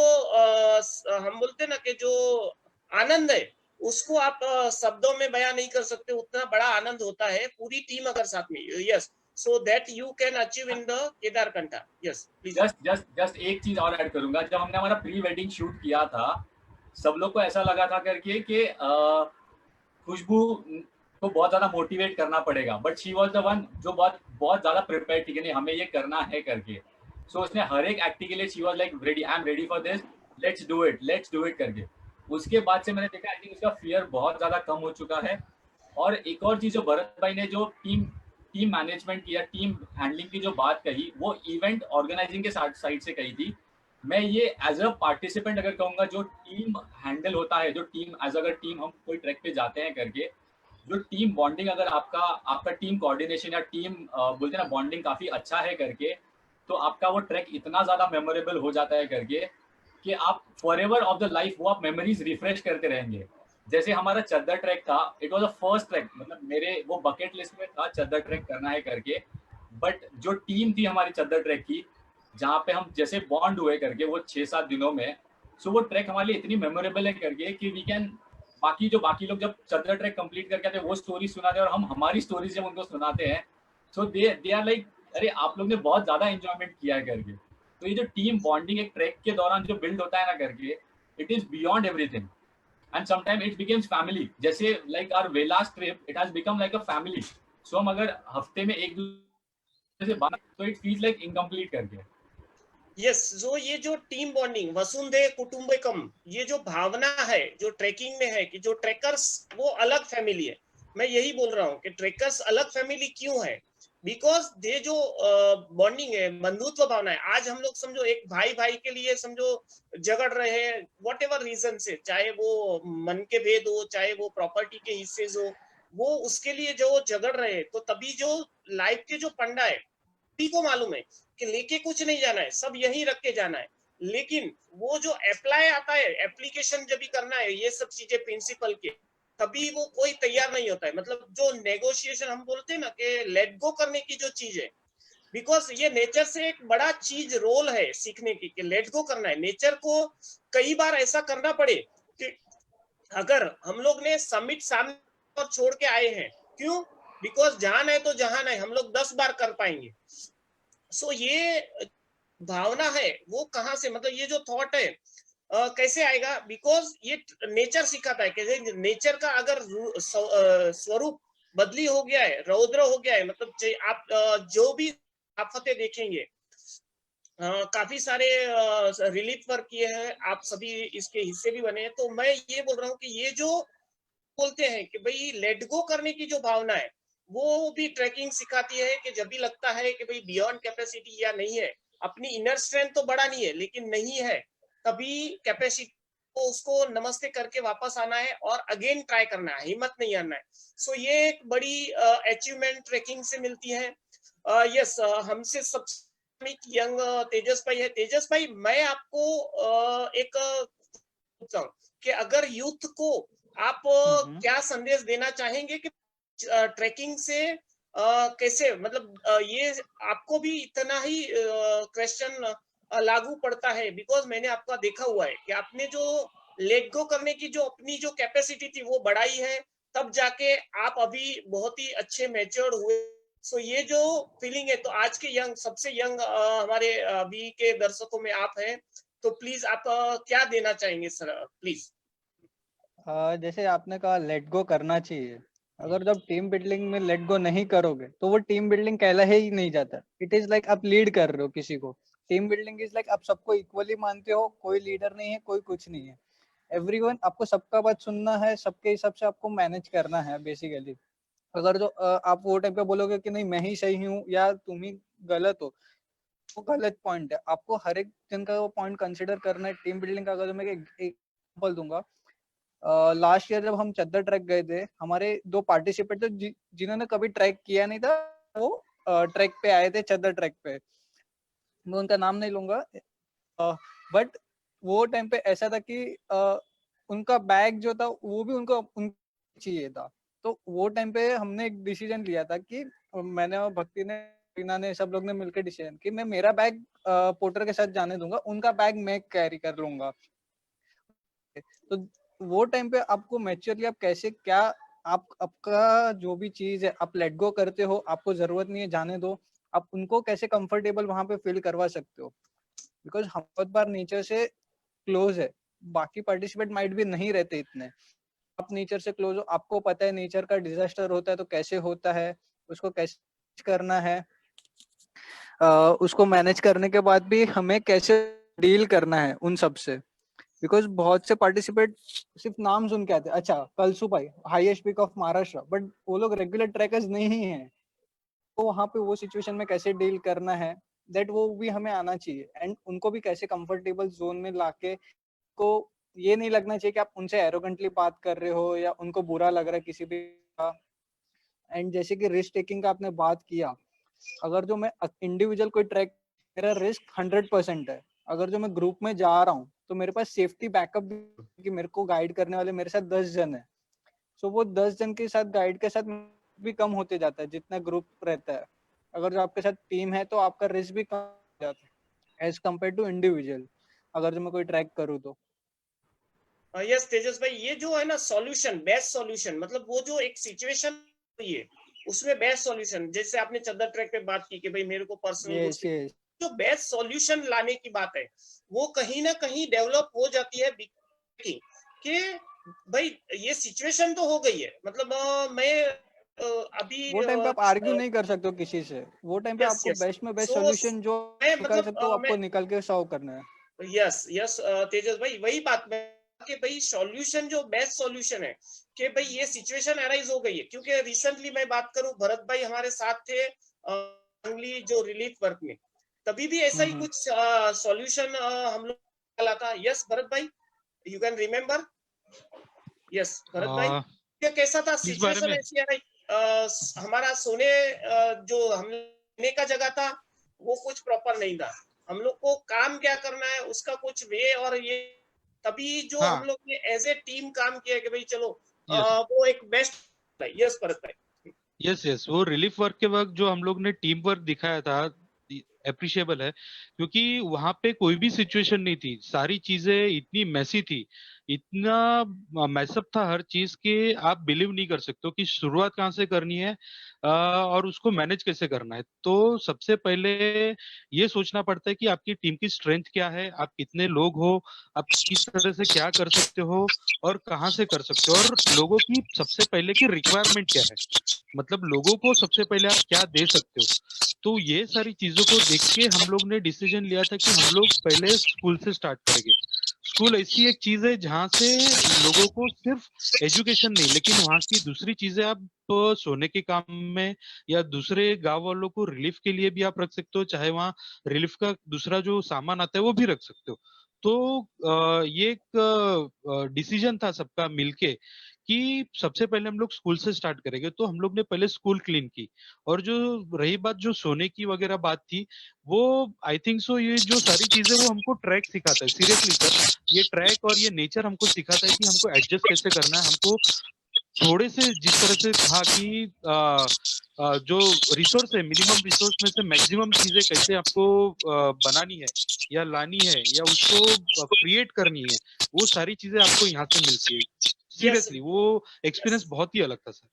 Speaker 1: हम बोलते ना कि जो आनंद है, उसको आप शब्दों में बयां नहीं कर सकते। उतना बड़ा आनंद होता है पूरी टीम अगर साथ में। Yes, so that you can achieve in the Kedarkantha. Yes, please.
Speaker 4: Just एक चीज और ऐड करूंगा। जब हमने हमारा प्री वेडिंग शूट किया था, सब लोग को ऐसा लगा था करके कि खुशबू को बहुत ज्यादा मोटिवेट करना पड़ेगा, but she was the one जो बहुत ज्यादा प्रिपेयर थी कि नहीं हमें ये करना है करके। सो उसने हर एक एक्टिंग के लिए she was like ready, I am ready for this, let's do it करके। उसके बाद से मैंने देखा आई थिंक उसका फियर बहुत ज्यादा कम हो चुका है। और एक और चीज जो भरत भाई ने जो टीम मैनेजमेंट की या टीम हैंडलिंग की जो बात कही, वो इवेंट ऑर्गेनाइजिंग के साइड से कही थी। मैं ये एज अ पार्टिसिपेंट अगर कहूँगा, जो टीम हैंडल होता है, जो टीम अगर टीम हम कोई ट्रैक पे जाते हैं करके, जो टीम बॉन्डिंग अगर आपका टीम कोऑर्डिनेशन या टीम बोलते हैं ना बॉन्डिंग काफी अच्छा है करके, तो आपका वो ट्रैक इतना ज्यादा मेमोरेबल हो जाता है करके कि आप फॉरएवर ऑफ द लाइफ वो आप मेमोरीज रिफ्रेश करते रहेंगे। जैसे हमारा चद्दर ट्रैक था, it was the first track, मतलब मेरे वो बकेट लिस्ट में था चद्दर ट्रैक करना है करके। बट जो टीम थी हमारी चद्दर ट्रैक की, जहाँ पे हम जैसे बॉन्ड हुए करके वो 6-7 दिनों में, सो वो ट्रैक हमारे लिए इतनी मेमोरेबल है करके कि वी कैन बाकी लोग जब चद्दर ट्रैक कंप्लीट करके आते हैं वो स्टोरी सुनाते हैं और हम हमारी स्टोरीज जब उनको सुनाते हैं, सो दे आर लाइक अरे आप लोग ने बहुत ज्यादा एंजॉयमेंट किया है करके। तो ये जो टीम बॉन्डिंग एक ट्रैक के दौरान जो बिल्ड होता है ना करके, it is beyond everything and sometime it becomes family. जैसे like our Velas trip, it has become like a family. So हम अगर हफ्ते में एक दूसरे से बात, तो इट फील्स लाइक इनकम्प्लीट करके।
Speaker 1: यस, जो ये जो टीम बॉन्डिंग, वसुंधे कुटुंबकम, ये जो भावना है जो ट्रैकिंग में है कि जो ट्रैकर्स वो अलग फैमिली है। मैं यही बोल रहा हूँ कि ट्रैकर्स अलग फैमिली क्यों है, बिकॉज ये जो बॉन्डिंग है, बंधुत्व भावना है। आज हम लोग समझो एक भाई के लिए समझो झगड़ रहे हैं वॉट एवर रीजन से, चाहे वो मन के भेद हो, चाहे वो प्रॉपर्टी के हिस्से हो, वो उसके लिए जो झगड़ रहे हैं, तो तभी जो लाइफ के जो पंडा है सभी को मालूम है कि लेके कुछ नहीं जाना है, सब यही रख के जाना है। लेकिन वो जो अप्लाई आता है, एप्लीकेशन जब भी करना है ये सब चीजें प्रिंसिपल के, तभी वो कोई तैयार नहीं होता है। मतलब जो नेगोशिएशन हम बोलते हैं ना कि लेट गो करने की जो चीज है, बिकॉज ये नेचर से एक बड़ा चीज रोल है सीखने की कि लेट गो करना है। नेचर को कई बार ऐसा करना पड़े कि अगर हम लोग ने समिट सामने छोड़ के आए हैं, क्यों? बिकॉज जहान है तो जहान है, हम लोग 10 बार कर पाएंगे। सो ये भावना है वो कहाँ से, मतलब ये जो थॉट है कैसे आएगा? बिकॉज ये नेचर सिखाता है कि नेचर का अगर स्वरूप बदली हो गया है, रौद्र हो गया है, मतलब आप जो भी आफतें देखेंगे, काफी सारे रिलीफ वर्क किए हैं, आप सभी इसके हिस्से भी बने हैं। तो मैं ये बोल रहा हूँ कि ये जो बोलते हैं कि भाई लेट गो करने की जो भावना है, वो भी ट्रैकिंग सिखाती है कि जब भी लगता है कि भाई बियॉन्ड कैपेसिटी या नहीं है, अपनी इनर स्ट्रेंथ तो बड़ा नहीं है लेकिन नहीं है, तभी कैपेसिटी तो उसको नमस्ते करके वापस आना है और अगेन ट्राई करना है, हिम्मत नहीं हारना है। सो ये एक बड़ी अचीवमेंट ट्रैकिंग से मिलती है। यस, हमसे सबसे यंग तेजस भाई है। तेजस भाई, मैं आपको एक पूछता हूँ कि अगर यूथ को आप क्या संदेश देना चाहेंगे कि ट्रैकिंग से कैसे, मतलब ये आपको भी इतना ही क्वेश्चन लागू पड़ता है, बिकॉज मैंने आपका देखा हुआ है कि आपने जो लेट गो करने की जो अपनी जो कैपेसिटी थी वो बढ़ाई है, तब जाके आप अभी बहुत ही अच्छे मैच्योर्ड हुए। सो ये जो फीलिंग है, तो आज के यंग, सबसे यंग हमारे अभी के दर्शकों में आप हैं, तो प्लीज आप क्या देना चाहेंगे सर, प्लीज।
Speaker 3: जैसे आपने कहा लेट गो करना चाहिए, अगर जब टीम बिल्डिंग में लेट गो नहीं करोगे तो वो टीम बिल्डिंग कहला ही नहीं जाता। इट इज लाइक आप लीड कर रहे हो किसी को। टीम बिल्डिंग इज लाइक आप सबको इक्वली मानते हो, कोई लीडर नहीं है, कोई कुछ नहीं है। एवरीवन, आपको सबका बात सुनना है, सबके हिसाब से आपको मैनेज करना है बेसिकली। अगर जो आप वो टाइम पे बोलोगे कि नहीं मैं ही सही हूँ या तुम ही गलत हो, वो गलत पॉइंट है। आपको हर एक जन का वो पॉइंट कंसिडर करना है टीम बिल्डिंग का। अगर मैं एक एग्जांपल दूंगा, लास्ट ईयर जब हम चद्दर ट्रैक गए थे, हमारे 2 पार्टिसिपेट थे जिन्होंने कभी ट्रैक किया नहीं था, वो ट्रैक पे आए थे, चद्दर ट्रैक पे। मैं उनका नाम नहीं लूंगा, बट वो टाइम पे ऐसा था कि उनका बैग जो था वो भी उनको चाहिए था। तो वो टाइम पे हमने एक डिसीजन लिया था कि मैंने और भक्ति ने, रीना ने, सब लोग ने मिलकर डिसीजन कि मैं मेरा बैग पोर्टर के साथ जाने दूंगा, उनका बैग मैं कैरी कर लूंगा। तो वो टाइम पे आपको मैच्योरली आप कैसे क्या, आप आपका जो भी चीज है आप लेट गो करते हो, आपको जरूरत नहीं है जाने दो, आप उनको कैसे कंफर्टेबल वहां पे फील करवा सकते हो। बिकॉज हम बहुत बार नेचर से क्लोज है, बाकी पार्टिसिपेट माइट भी नहीं रहते इतने। आप नेचर से क्लोज हो, आपको पता है नेचर का डिजास्टर होता है तो कैसे होता है, उसको कैसे करना है, उसको मैनेज करने के बाद भी हमें कैसे डील करना है उन सब से। बिकॉज बहुत से पार्टिसिपेट सिर्फ नाम सुन के आते हैं, अच्छा कलसू भाई highest peak of Maharashtra, but वो लोग रेगुलर ट्रैकर्स नहीं है। तो वहाँ पे वो सिचुएशन में कैसे डील करना है, दैट वो भी हमें आना चाहिए। एंड उनको भी कैसे कंफर्टेबल जोन में लाके, को ये नहीं लगना चाहिए कि आप उनसे एरोगेंटली बात कर रहे हो या उनको बुरा लग रहा है किसी भी का। एंड जैसे कि रिस्क टेकिंग का आपने बात किया, अगर जो मैं इंडिविजुअल कोई ट्रैक, मेरा रिस्क 100% है। अगर जो मैं ग्रुप में जा रहा हूँ तो मेरे पास सेफ्टी बैकअप भी, कि मेरे को गाइड करने वाले मेरे साथ 10 जन है। सो वो 10 जन के साथ गाइड के साथ भी कम होते जाता है जितना ग्रुप रहता है। अगर जो आपके साथ टीम है तो आपका रिस्क भी कम हो जाता है एज कम्पेयर टू इंडिविजुअल, अगर जो मैं कोई ट्रैक करूँ तो।
Speaker 1: यस तेजस भाई, ये जो है ना सॉल्यूशन, बेस्ट सॉल्यूशन, मतलब वो जो एक सिचुएशन हुई है उसमें बेस्ट सॉल्यूशन, जैसे आपने चद्दर ट्रैक पे बात की कि भाई मेरे को पर्सनल
Speaker 3: यस यस,
Speaker 1: जो बेस्ट सॉल्यूशन लाने की बात है वो कहीं ना कहीं डेवलप हो जाती है कि भाई ये सिचुएशन तो हो गई है, मतलब मैं अभी
Speaker 3: वो टाइम पे आप आर्ग्यू नहीं कर सकते हो किसी से। वो टाइम पे
Speaker 1: यस
Speaker 3: आपको
Speaker 1: यस,
Speaker 3: बेस्ट में बेस्ट
Speaker 1: सो
Speaker 3: सॉल्यूशन जो
Speaker 1: मैं
Speaker 3: निकाल
Speaker 1: मतलब
Speaker 3: सकते हो आपको
Speaker 1: मैं
Speaker 3: निकाल के सॉल्व करना है।
Speaker 1: यस यस तेजस भाई, वही बात में कि भाई सॉल्यूशन जो बेस्ट सॉल्यूशन है कि भाई ये सिचुएशन अराइज हो गई है, क्योंकि रिसेंटली मैं बात करूं, भरत भाई हमारे साथ थे जो रिलीफ वर्क में, तभी भी ऐसा ही कुछ सॉल्यूशन हम लोग निकाला था। यस भरत भाई, you can remember? Yes Bharat भाई, ये कैसा था
Speaker 2: इस बारे
Speaker 1: सिचुएशन
Speaker 2: में
Speaker 1: ऐसी है, हमारा सोने जो हमने का जगह था वो कुछ प्रॉपर नहीं था, हम लोग को काम क्या करना है उसका कुछ वे, और ये तभी जो हम
Speaker 2: हाँ,
Speaker 1: लोग ने एज ए टीम काम किया कि भाई चलो
Speaker 2: यस
Speaker 1: वो एक बेस्ट। यस भरत भाई।
Speaker 2: यस यस, वो रिलीफ वर्क के वक्त जो हम लोग ने टीम वर्क दिखाया था अप्रिशिएबल है, क्योंकि वहां पे कोई भी सिचुएशन नहीं थी, सारी चीजें इतनी मैसी थी, इतना मैसअप था हर चीज के आप बिलीव नहीं कर सकते हो कि शुरुआत कहाँ से करनी है और उसको मैनेज कैसे करना है। तो सबसे पहले ये सोचना पड़ता है कि आपकी टीम की स्ट्रेंथ क्या है, आप कितने लोग हो, आप किस तरह से क्या कर सकते हो और कहाँ से कर सकते हो, और लोगों की सबसे पहले की रिक्वायरमेंट क्या है, मतलब लोगों को सबसे पहले आप क्या दे सकते हो। तो ये सारी चीजों को देख के हम लोग ने डिसीजन लिया था कि हम लोग पहले स्कूल से स्टार्ट करेंगे। स्कूल ऐसी एक चीज है जहाँ से लोगों को सिर्फ एजुकेशन नहीं, लेकिन वहाँ की दूसरी चीजें आप सोने के काम में या दूसरे गांव वालों को रिलीफ के लिए भी आप रख सकते हो, चाहे वहाँ रिलीफ का दूसरा जो सामान आता है वो भी रख सकते हो। तो ये एक डिसीजन था सबका मिलके कि सबसे पहले हम लोग स्कूल से स्टार्ट करेंगे। तो हम लोग ने पहले स्कूल क्लीन की, और जो रही बात जो सोने की वगैरह बात थी, वो आई थिंक सो ये जो सारी चीजें वो हमको ट्रैक सिखाता है। सीरियसली सर, ये ट्रैक और ये नेचर हमको सिखाता है कि हमको एडजस्ट कैसे करना है। हमको थोड़े से जिस तरह से कहा कि जो रिसोर्स है, मिनिमम रिसोर्स में से मैक्सिमम चीजें कैसे आपको बनानी है या लानी है या उसको क्रिएट करनी है, वो सारी चीजें आपको यहाँ से मिलती है।
Speaker 1: यस
Speaker 2: सीरियसली वो एक्सपीरियंस बहुत ही अलग था सर।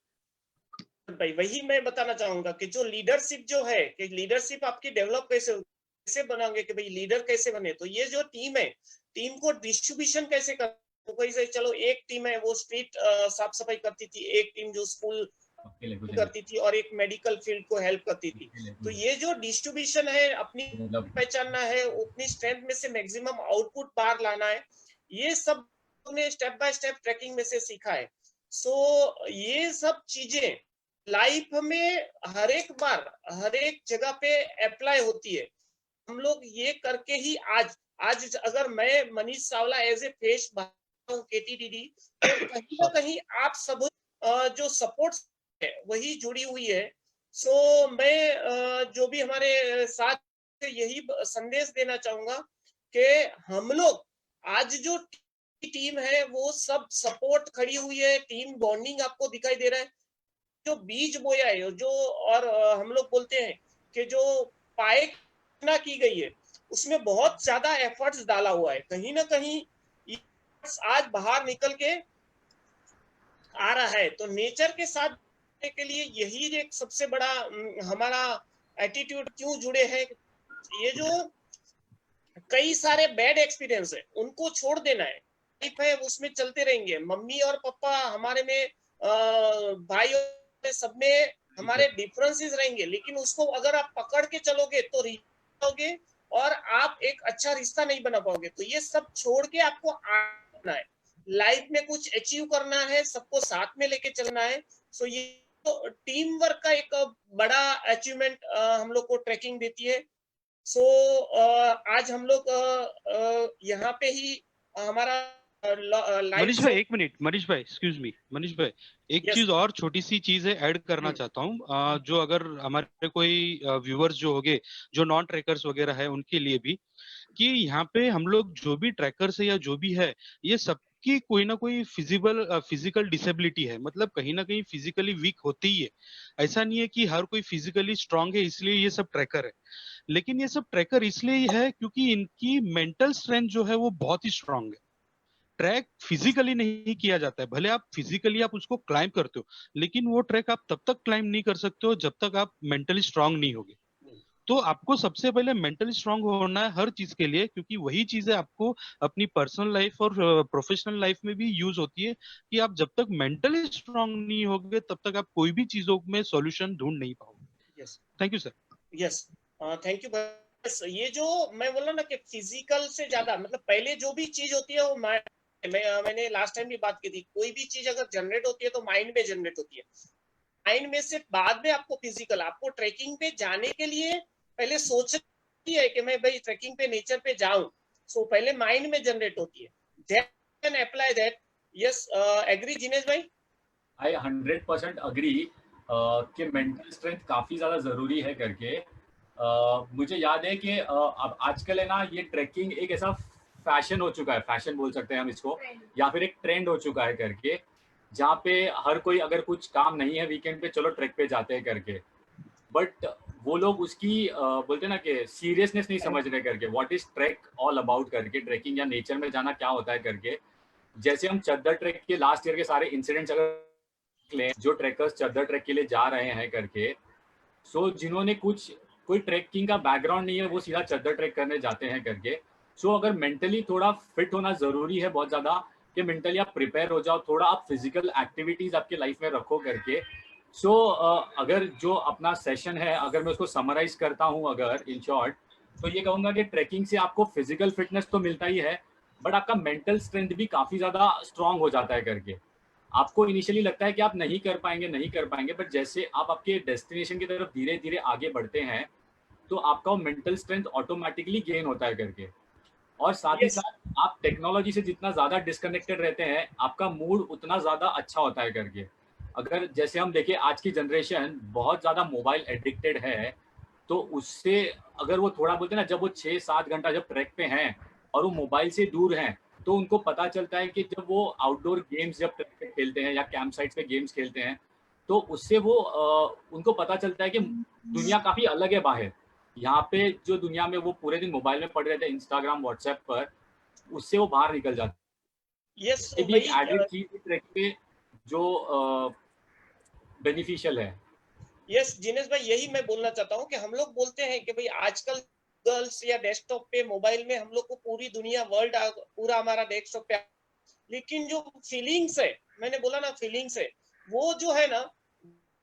Speaker 1: भाई, वही मैं बताना चाहूंगा कि जो लीडरशिप जो है, कि लीडरशिप आपकी डेवलप कैसे बनाओगे, कि भाई लीडर कैसे बने। तो ये जो टीम है, टीम को डिस्ट्रीब्यूशन कैसे कर, तो कैसे, चलो एक टीम है वो स्ट्रीट साफ सफाई करती थी, एक टीम जो स्कूल करती थी, और एक मेडिकल फील्ड को हेल्प करती थी। तो ये जो डिस्ट्रीब्यूशन है, अपनी पहचानना है, अपनी स्ट्रेंथ में से मैक्सिमम आउटपुट बाहर लाना है, ये सब ने स्टेप बाय स्टेप ट्रैकिंग में से सीखा है। सो ये सब चीजें लाइफ में हर एक बार हर एक जगह पे अप्लाई होती है। हम लोग ये करके ही आज अगर मैं Manish Chawla as a face K T D D, तो कहीं ना कहीं आप सब जो सपोर्ट है वही जुड़ी हुई है। सो मैं जो भी हमारे साथ यही संदेश देना चाहूंगा कि हम लोग आज जो टीम है वो सब सपोर्ट खड़ी हुई है, टीम बॉन्डिंग आपको दिखाई दे रहा है। जो बीज बोया है जो, और हम लोग बोलते हैं कि जो पायना की गई है उसमें बहुत ज्यादा एफर्ट्स डाला हुआ है। कहीं ना कहीं आज बाहर निकल के आ रहा है। तो नेचर के साथ के लिए यही एक सबसे बड़ा हमारा एटीट्यूड क्यों जुड़े हैं। ये जो कई सारे बैड एक्सपीरियंस है उनको छोड़ देना है, लाइफ है उसमें चलते रहेंगे। मम्मी और पापा हमारे में, भाई और सब में हमारे डिफरेंसेस रहेंगे, लेकिन उसको अगर आप पकड़ के चलोगे तो रहोगे और आप एक अच्छा रिश्ता नहीं बना पाओगे। तो ये सब छोड़ के आपको आना है, लाइफ में कुछ अचीव करना है, सबको साथ में लेके चलना है। सो ये तो टीम वर्क का एक बड़ा अचीवमेंट हम लोग को ट्रैकिंग देती है। सो आज हम लोग यहाँ पे ही हमारा
Speaker 2: मनीष भाई एक मिनट, मनीष भाई एक्सक्यूज मी, मनीष भाई एक
Speaker 1: Yes.
Speaker 2: चीज और छोटी सी चीज है ऐड करना चाहता हूँ, जो अगर हमारे कोई व्यूअर्स जो होंगे जो नॉन ट्रैकर्स वगैरह है उनके लिए भी, कि यहाँ पे हम लोग जो भी ट्रैकर्स है या जो भी है, ये सबकी कोई ना कोई फिजिकल डिसेबिलिटी है। मतलब कहीं ना कहीं फिजिकली वीक होती ही है। ऐसा नहीं है कि हर कोई फिजिकली स्ट्रांग है इसलिए ये सब ट्रैकर है, लेकिन ये सब ट्रैकर इसलिए ही है क्योंकि इनकी मेंटल स्ट्रेंथ जो है वो बहुत ही स्ट्रांग है। ट्रैक फिजिकली नहीं किया जाता है, भले आप फिजिकली आप उसको क्लाइंब करते हो, लेकिन वो ट्रैक आप तब तक क्लाइंब नहीं कर सकते हो जब तक आप मेंटली स्ट्रांग नहीं होगे। तो आपको सबसे पहले मेंटली स्ट्रांग होना है हर चीज के लिए, क्योंकि वही चीजें आपको अपनी पर्सनल लाइफ और प्रोफेशनल लाइफ में भी यूज होती है। कि आप जब तक मेंटली स्ट्रांग नहीं होगे तब तक आप कोई भी चीजों में सॉल्यूशन ढूंढ नहीं पाओगे।
Speaker 1: Yes,
Speaker 2: thank you sir.
Speaker 1: Yes, thank you. बस ये जो मैं बोला ना कि फिजिकल से ज्यादा, मतलब पहले जो भी चीज होती है वो मैंने लास्ट टाइम भी बात की थी, कोई भी चीज अगर जनरेट होती है तो माइंड में जनरेट होती है। माइंड में से बाद में आपको फिजिकल, आपको ट्रैकिंग पे जाने के लिए पहले सोचती है कि मैं भाई ट्रैकिंग पे नेचर पे जाऊं। सो पहले माइंड में जनरेट होती है, then apply that. Yes, agree Jinesh भाई?
Speaker 4: आई 100% अग्री कि मेंटल स्ट्रेंथ काफ़ी ज़्यादा ज़रूरी है करके। मुझे याद है कि अब आजकल है ना, ये ट्रैकिंग एक ऐसा फैशन हो चुका है, फैशन बोल सकते हैं हम इसको, या फिर एक ट्रेंड हो चुका है करके, जहाँ पे हर कोई अगर कुछ काम नहीं है वीकेंड पे चलो ट्रैक पे जाते हैं करके। बट वो लोग उसकी बोलते हैं ना कि सीरियसनेस नहीं समझ रहे करके, what is track all about करके, ट्रैकिंग या नेचर में जाना क्या होता है करके। जैसे हम चद्दर ट्रैक के लास्ट ईयर के सारे इंसिडेंट्स अगर लें, जो ट्रैकर्स चद्दर ट्रैक के लिए जा रहे हैं करके, सो जिन्होंने कोई ट्रैकिंग का बैकग्राउंड नहीं है वो सीधा चद्दर ट्रैक करने जाते हैं करके। सो अगर मेंटली थोड़ा फिट होना ज़रूरी है बहुत ज़्यादा, कि मेंटली आप प्रिपेयर हो जाओ, थोड़ा आप फिजिकल एक्टिविटीज़ आपके लाइफ में रखो करके। सो अगर जो अपना सेशन है, अगर मैं उसको समराइज करता हूँ अगर इन शॉर्ट, तो ये कहूँगा कि ट्रैकिंग से आपको फिजिकल फिटनेस तो मिलता ही है, बट आपका मेंटल स्ट्रेंथ भी काफ़ी ज़्यादा स्ट्रांग हो जाता है करके। आपको इनिशियली लगता है कि आप नहीं कर पाएंगे, बट जैसे आप आपके डेस्टिनेशन की तरफ धीरे धीरे आगे बढ़ते हैं तो आपका मेंटल स्ट्रेंथ ऑटोमेटिकली गेन होता है करके। और साथ ही
Speaker 1: Yes.
Speaker 4: साथ आप टेक्नोलॉजी से जितना ज्यादा डिस्कनेक्टेड रहते हैं, आपका मूड उतना ज्यादा अच्छा होता है करके। अगर जैसे हम देखें आज की जनरेशन बहुत ज्यादा मोबाइल एडिक्टेड है, तो उससे अगर वो थोड़ा बोलते हैं ना, जब वो 6-7 घंटा जब ट्रैक पे हैं और वो मोबाइल से दूर हैं, तो उनको पता चलता है कि जब वो आउटडोर गेम्स जब ट्रैक पे खेलते हैं या कैंप साइट्स पे गेम्स खेलते हैं, तो उससे वो उनको पता चलता है कि दुनिया काफी अलग है बाहर। यहाँ पे जो दुनिया में वो पूरे दिन मोबाइल में पड़े रहते हैं इंस्टाग्राम व्हाट्सएप पर, उससे वो बाहर निकल जाते
Speaker 1: Yes.
Speaker 4: हैं। ये
Speaker 1: So
Speaker 4: भी एक
Speaker 1: वही
Speaker 4: एडेड चीज ट्रैक पे जो बेनिफिशियल है।
Speaker 1: यस जिनेश भाई, यही मैं बोलना चाहता हूँ कि हम लोग बोलते हैं कि भाई आजकल गर्ल्स या डेस्कटॉप पे मोबाइल में हम लोग को पूरी दुनिया वर्ल्ड पूरा हमारा डेस्कटॉप पे, लेकिन जो फीलिंग्स है, मैंने बोला ना फीलिंग्स है, वो जो है ना,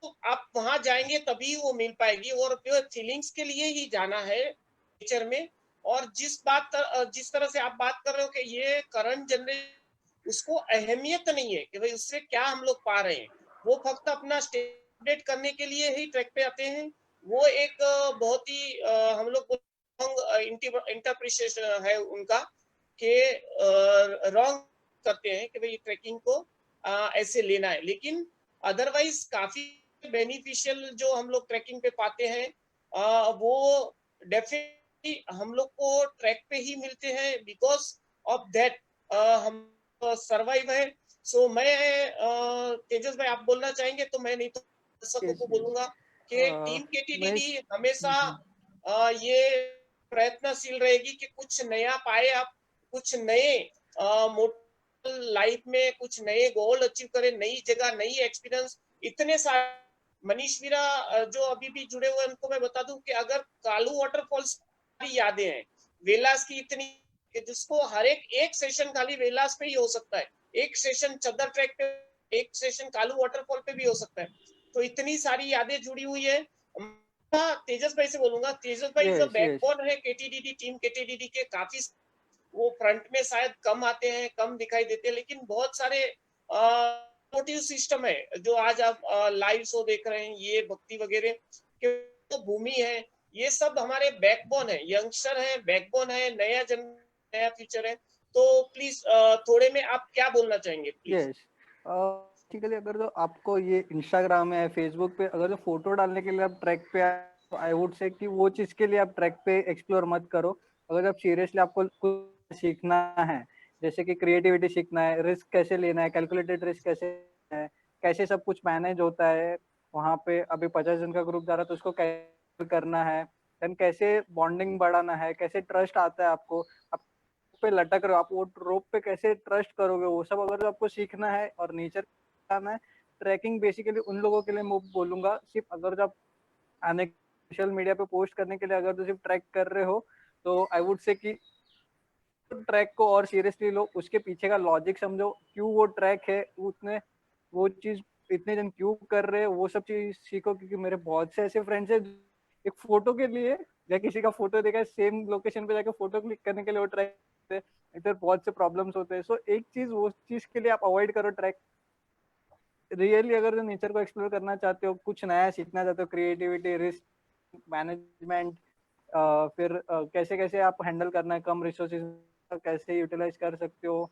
Speaker 1: तो आप वहां जाएंगे तभी वो मिल पाएगी, और फीलिंग्स के लिए ही जाना है नेचर में। और जिस तरह से आप बात कर रहे हो कि ये करंट जनरेशन, उसको अहमियत नहीं है कि भाई उससे क्या हम लोग पा रहे हैं, वो फक्त अपना अपडेट करने के लिए ही ट्रैक पे आते हैं। वो एक बहुत ही हम लोग इंटरप्रिटेशन है उनका, कि रॉन्ग करते हैं कि भाई ट्रैकिंग को ऐसे लेना है, लेकिन अदरवाइज काफी बेनिफिशियल जो हम लोग ट्रैकिंग पे पाते हैं, वो डेफिनेटली हम लोग को ट्रैक पे ही मिलते हैं, बिकॉज ऑफ दैट हम सरवाइव है। सो मैं तेजस भाई आप बोलना चाहेंगे तो मैं, नहीं तो दर्शकों
Speaker 3: यस
Speaker 1: को
Speaker 3: यस
Speaker 1: बोलूंगा कि टीम
Speaker 3: मैं
Speaker 1: केटीडीडी हमेशा ये प्रयत्नशील रहेगी कि कुछ नया पाए आप, कुछ नए लाइफ में कुछ नए गोल अचीव करें, नई जगह, नई एक्सपीरियंस। इतने सारे मनीष वीरा जो अभी भी जुड़े हुए हैं, उनको मैं बता दूं कि अगर कालू वाटरफॉल्स की यादें हैं, वेलास की इतनी, कि जिसको हर एक सेशन खाली वेलास पे ही हो सकता है, एक सेशन चद्दर ट्रैक पे, एक सेशन कालू वाटरफॉल पे भी हो सकता है। तो इतनी सारी यादें जुड़ी हुई है। तेजस भाई से बोलूंगा, तेजस भाई जो
Speaker 3: यस यस
Speaker 1: बैकबोन है केटीडीडी टीम, केटीडीडी के काफी, वो फ्रंट में शायद कम आते हैं, कम दिखाई देते हैं, लेकिन बहुत सारे मोटिव सिस्टम है जो आज आप लाइव शो देख रहे हैं, ये भक्ति वगैरह के, तो भूमि है, ये सब हमारे बैकबोन है, यंगस्टर है, बैकबोन है, नया जन, नया फ्यूचर है। तो प्लीज थोड़े में आप क्या बोलना चाहेंगे प्लीज?
Speaker 3: यस बेसिकली अगर जो आपको ये इंस्टाग्राम है फेसबुक पे अगर जो फोटो डालने के लिए आप ट्रैक पे आए, तो आई वुड से कि वो चीज के लिए आप ट्रैक पे एक्सप्लोर मत करो। अगर आप सीरियसली आपको कुछ सीखना है, जैसे कि क्रिएटिविटी सीखना है, रिस्क कैसे लेना है, कैलकुलेटेड रिस्क कैसे है, कैसे सब कुछ मैनेज होता है वहाँ पे, अभी 50 जन का ग्रुप जा रहा है तो उसको कैसे करना है, देन कैसे बॉन्डिंग बढ़ाना है, कैसे ट्रस्ट आता है आपको, आप पे लटक रहे हो, आप वो रोप पे कैसे ट्रस्ट करोगे, वो सब अगर आपको सीखना है और नेचर आना है। ट्रैकिंग बेसिकली उन लोगों के लिए मैं बोलूंगा, सिर्फ अगर जो आप आने सोशल मीडिया पे पोस्ट करने के लिए अगर तो सिर्फ ट्रैक कर रहे हो, तो आई वुड से कि ट्रैक को और सीरियसली लो, उसके पीछे का लॉजिक समझो, क्यों वो ट्रैक है, उतने वो चीज इतने जन क्यों कर रहे हैं, वो सब चीज सीखो। क्योंकि मेरे बहुत से ऐसे फ्रेंड्स है एक फोटो के लिए या किसी का फोटो देखा सेम लोकेशन पे जाके फोटो क्लिक करने के लिए वो ट्रैक, इधर बहुत से प्रॉब्लम्स होते हैं। सो एक चीज वो चीज के लिए आप अवॉइड करो ट्रैक। रियली अगर जो नेचर को एक्सप्लोर करना चाहते हो, कुछ नया सीखना चाहते हो, क्रिएटिविटी, रिस्क मैनेजमेंट, फिर कैसे कैसे आप हैंडल करना है, कम रिसोर्सेज कैसे यूटिलाइज कर सकते हो,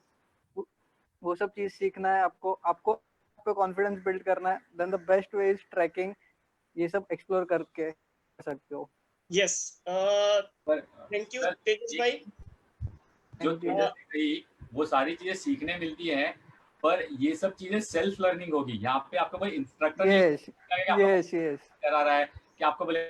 Speaker 3: वो सब चीज सीखना है आपको, आपको कॉन्फिडेंस बिल्ड करना है, then the best way is trekking. ये सब एक्सप्लोर करके कर सकते हो।
Speaker 1: यस,
Speaker 4: पर
Speaker 1: थैंक यू
Speaker 4: सर,
Speaker 1: तेजस
Speaker 4: एक
Speaker 1: भाई।
Speaker 4: जो
Speaker 3: थैंक यू।
Speaker 4: तेजस ने कही, वो सारी चीजें सीखने मिलती हैं, पर ये सब चीजें सेल्फ लर्निंग होगी। यहाँ पे आपका कोई इंस्ट्रक्टर नहीं
Speaker 3: यस
Speaker 4: करेगा, आपका
Speaker 3: यस यस
Speaker 4: करा रहा है कि आपको बोले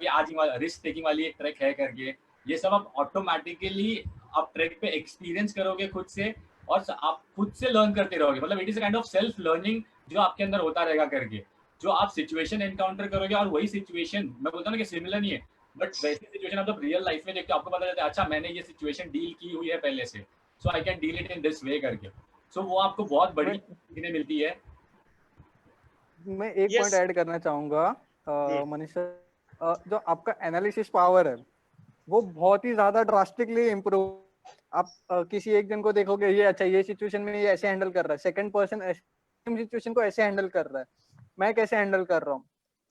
Speaker 4: कि आज रिस्क टेकिंग वाली एक ट्रैक है करके। ये सब आप ऑटोमेटिकली आप ट्रैक पे एक्सपीरियंस करोगे खुद से, और आप खुद से लर्न करते रहोगे। मतलब it is kind of self learning जो आपके अंदर होता रहेगा करके। जो आप सिचुएशन एनकाउंटर करोगे, और वही सिचुएशन मैं बोलता हूँ ना कि सिमिलर नहीं है, बट वैसी सिचुएशन आप जब रियल लाइफ में देखते हो, आपको पता चलता है अच्छा मैंने ये सिचुएशन डील की हुई है पहले से, so I can deal it in this way करके। सो वो आपको बहुत बड़ी
Speaker 3: मैं
Speaker 4: सीखने मिलती है।
Speaker 3: मैं एक पॉइंट
Speaker 1: यस।
Speaker 3: ऐड करना चाहूंगा मनीष सर, जो आपका एनालिसिस पावर है वो बहुत ही ज्यादा ड्रास्टिकली इम्प्रूव। आप किसी एक जन को देखोगे, ये अच्छा ये सिचुएशन में ये ऐसे हैंडल कर रहा है, सेकंड पर्सन सिचुएशन को ऐसे हैंडल कर रहा है, मैं कैसे हैंडल कर रहा हूँ,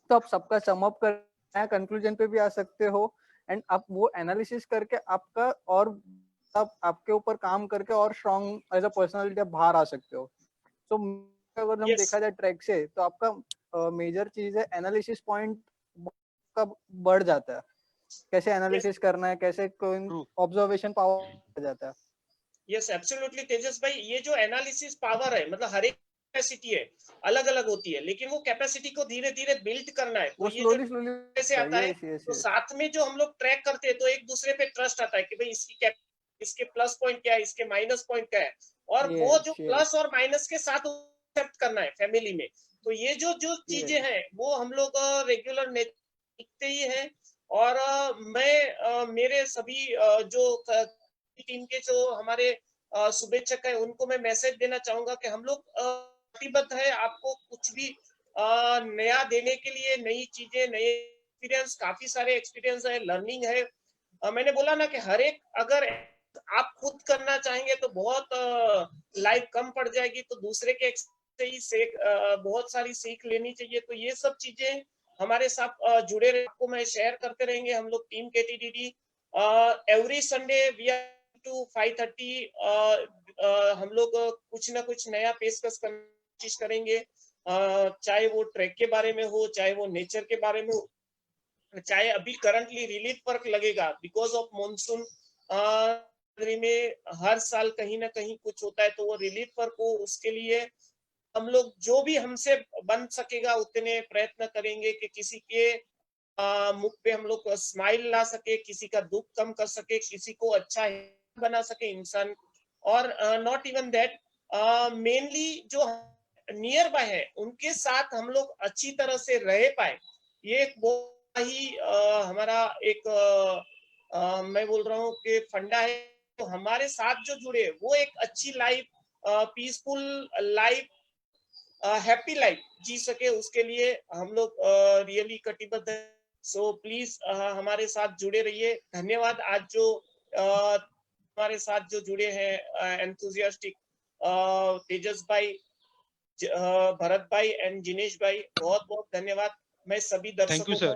Speaker 3: तो आप सबका सम अप कर कंक्लूजन पे भी आ सकते हो। एंड आप वो एनालिसिस करके आपका और आप आपके ऊपर काम करके और स्ट्रॉन्ग एज अ पर्सनालिटी आप बाहर आ सकते हो। तो अगर हम
Speaker 1: Yes.
Speaker 3: देखा जाए ट्रैक से तो आपका मेजर चीज है एनालिसिस पॉइंट का बढ़ जाता है, कैसे एनालिसिस करना है, कैसे कोई
Speaker 2: True.
Speaker 3: ऑब्जर्वेशन पावर बढ़ जाता है।
Speaker 1: यस एब्सोल्युटली तेजस भाई, ये जो एनालिसिस पावर है, मतलब हर एक कैपेसिटी है अलग अलग होती है, लेकिन वो कैपेसिटी को धीरे धीरे बिल्ड करना है।
Speaker 3: वो
Speaker 1: तो ये जो
Speaker 3: स्लोली स्लोली
Speaker 1: कैसे आता है,
Speaker 3: यस यस
Speaker 1: तो
Speaker 3: यस
Speaker 1: साथ में जो हम लोग ट्रैक करते हैं तो एक दूसरे पे ट्रस्ट आता है कि भाई इसके प्लस पॉइंट क्या है, इसके माइनस पॉइंट क्या है, और वो जो
Speaker 3: यस यस
Speaker 1: प्लस और माइनस के साथ एक्सेप्ट करना है फैमिली में। तो ये जो जो चीजें हैं वो हम लोग रेगुलर सीखते ही है। और मेरे सभी जो टीम के जो हमारे शुभेच्छक है उनको मैं मैसेज देना चाहूंगा कि हम लोग प्रतिबद्ध है आपको कुछ भी नया देने के लिए, नई चीजें, नए एक्सपीरियंस, काफी सारे एक्सपीरियंस है, लर्निंग है। मैंने बोला ना कि हर एक अगर आप खुद करना चाहेंगे तो बहुत लाइफ कम पड़ जाएगी, तो दूसरे के से ही बहुत सारी सीख लेनी चाहिए। तो ये सब चीजें हमारे साथ जुड़े रहे, आपको मैं शेयर करते रहेंगे। हम लोग team KTDD every Sunday we are to 5:30 हम लोग कुछ ना कुछ नया पेशकश करने की कोशिश करेंगे, चाहे वो ट्रैक के बारे में हो, चाहे वो नेचर के बारे में हो, चाहे अभी करंटली रिलीफ वर्क लगेगा बिकॉज ऑफ मॉनसून में हर साल कहीं ना कहीं कुछ होता है, तो वो रिलीफ वर्क हो, उसके लिए हम लोग जो भी हमसे बन सकेगा उतने प्रयत्न करेंगे कि किसी के मुख पे हम लोग स्माइल ला सके, किसी का दुख कम कर सके, किसी को अच्छा बना सके इंसान। और नॉट इवन दैट, मेनली जो नियर बाय है उनके साथ हम लोग अच्छी तरह से रह पाए, ये एक बहुत ही हमारा एक मैं बोल रहा हूँ कि फंडा है। तो हमारे साथ जो जुड़े वो एक अच्छी life, peaceful life, happy life जी सके, उसके लिए हम लोग रियली कटिबद्ध है। सो प्लीज हमारे साथ जुड़े रहिए। धन्यवाद। आज जो हमारे साथ जो जुड़े हैं एंथुजियास्टिक तेजस भाई, भरत भाई एंड जिनेश भाई, बहुत बहुत धन्यवाद। मैं सभी
Speaker 2: Thank you,
Speaker 1: दर्शकों
Speaker 2: sir.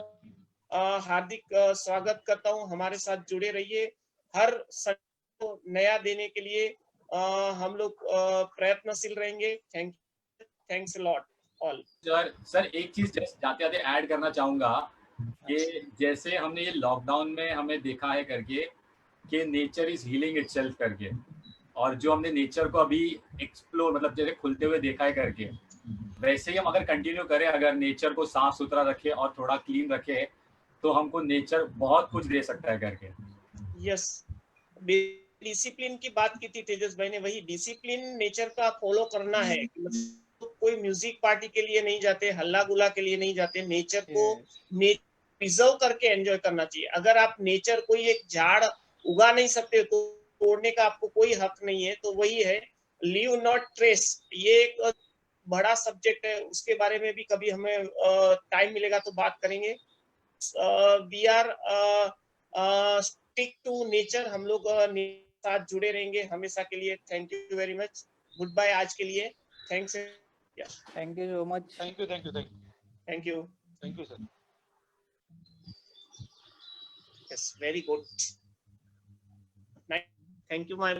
Speaker 1: का हार्दिक स्वागत करता हूं। हमारे साथ जुड़े रहिए, हर संडे को नया देने के लिए हम लोग प्रयत्नशील रहेंगे। Thanks a lot all.
Speaker 4: Sir एक चीज जस्ट जाते जाते ऐड करना चाहूंगा कि जैसे हमने ये लॉकडाउन में हमें देखा है करके कि नेचर इज हीलिंग इटसेल्फ करके, और जो हमने नेचर को अभी एक्सप्लोर मतलब जैसे खुलते हुए देखा है करके, वैसे ही हम अगर कंटिन्यू करें, अगर नेचर को साफ सुथरा रखे और थोड़ा क्लीन रखे, तो हमको नेचर बहुत कुछ दे सकता है करके।
Speaker 1: यस, डिसिप्लिन की बात की थी तेजस भाई ने, वही डिसिप्लिन नेचर का फॉलो करना है। मतलब कोई म्यूजिक पार्टी के लिए नहीं जाते, हल्ला गुला के लिए नहीं जाते, नेचर को प्रिजर्व करके एंजॉय करना चाहिए। अगर आप नेचर, कोई एक झाड़ उगा नहीं सकते तो तोड़ने का आपको कोई हक नहीं है। तो वही है, लीव नॉट ट्रेस, ये एक बड़ा सब्जेक्ट है, उसके बारे में भी कभी हमें टाइम मिलेगा तो बात करेंगे। We are stick to nature, हम लोग साथ जुड़े रहेंगे हमेशा के लिए। Thank you very much, good bye आज के लिए। Thanks,
Speaker 3: thank you so much.
Speaker 2: Thank you, thank you,
Speaker 1: thank you.
Speaker 2: thank you, sir.
Speaker 1: Yes, very good. Thank you my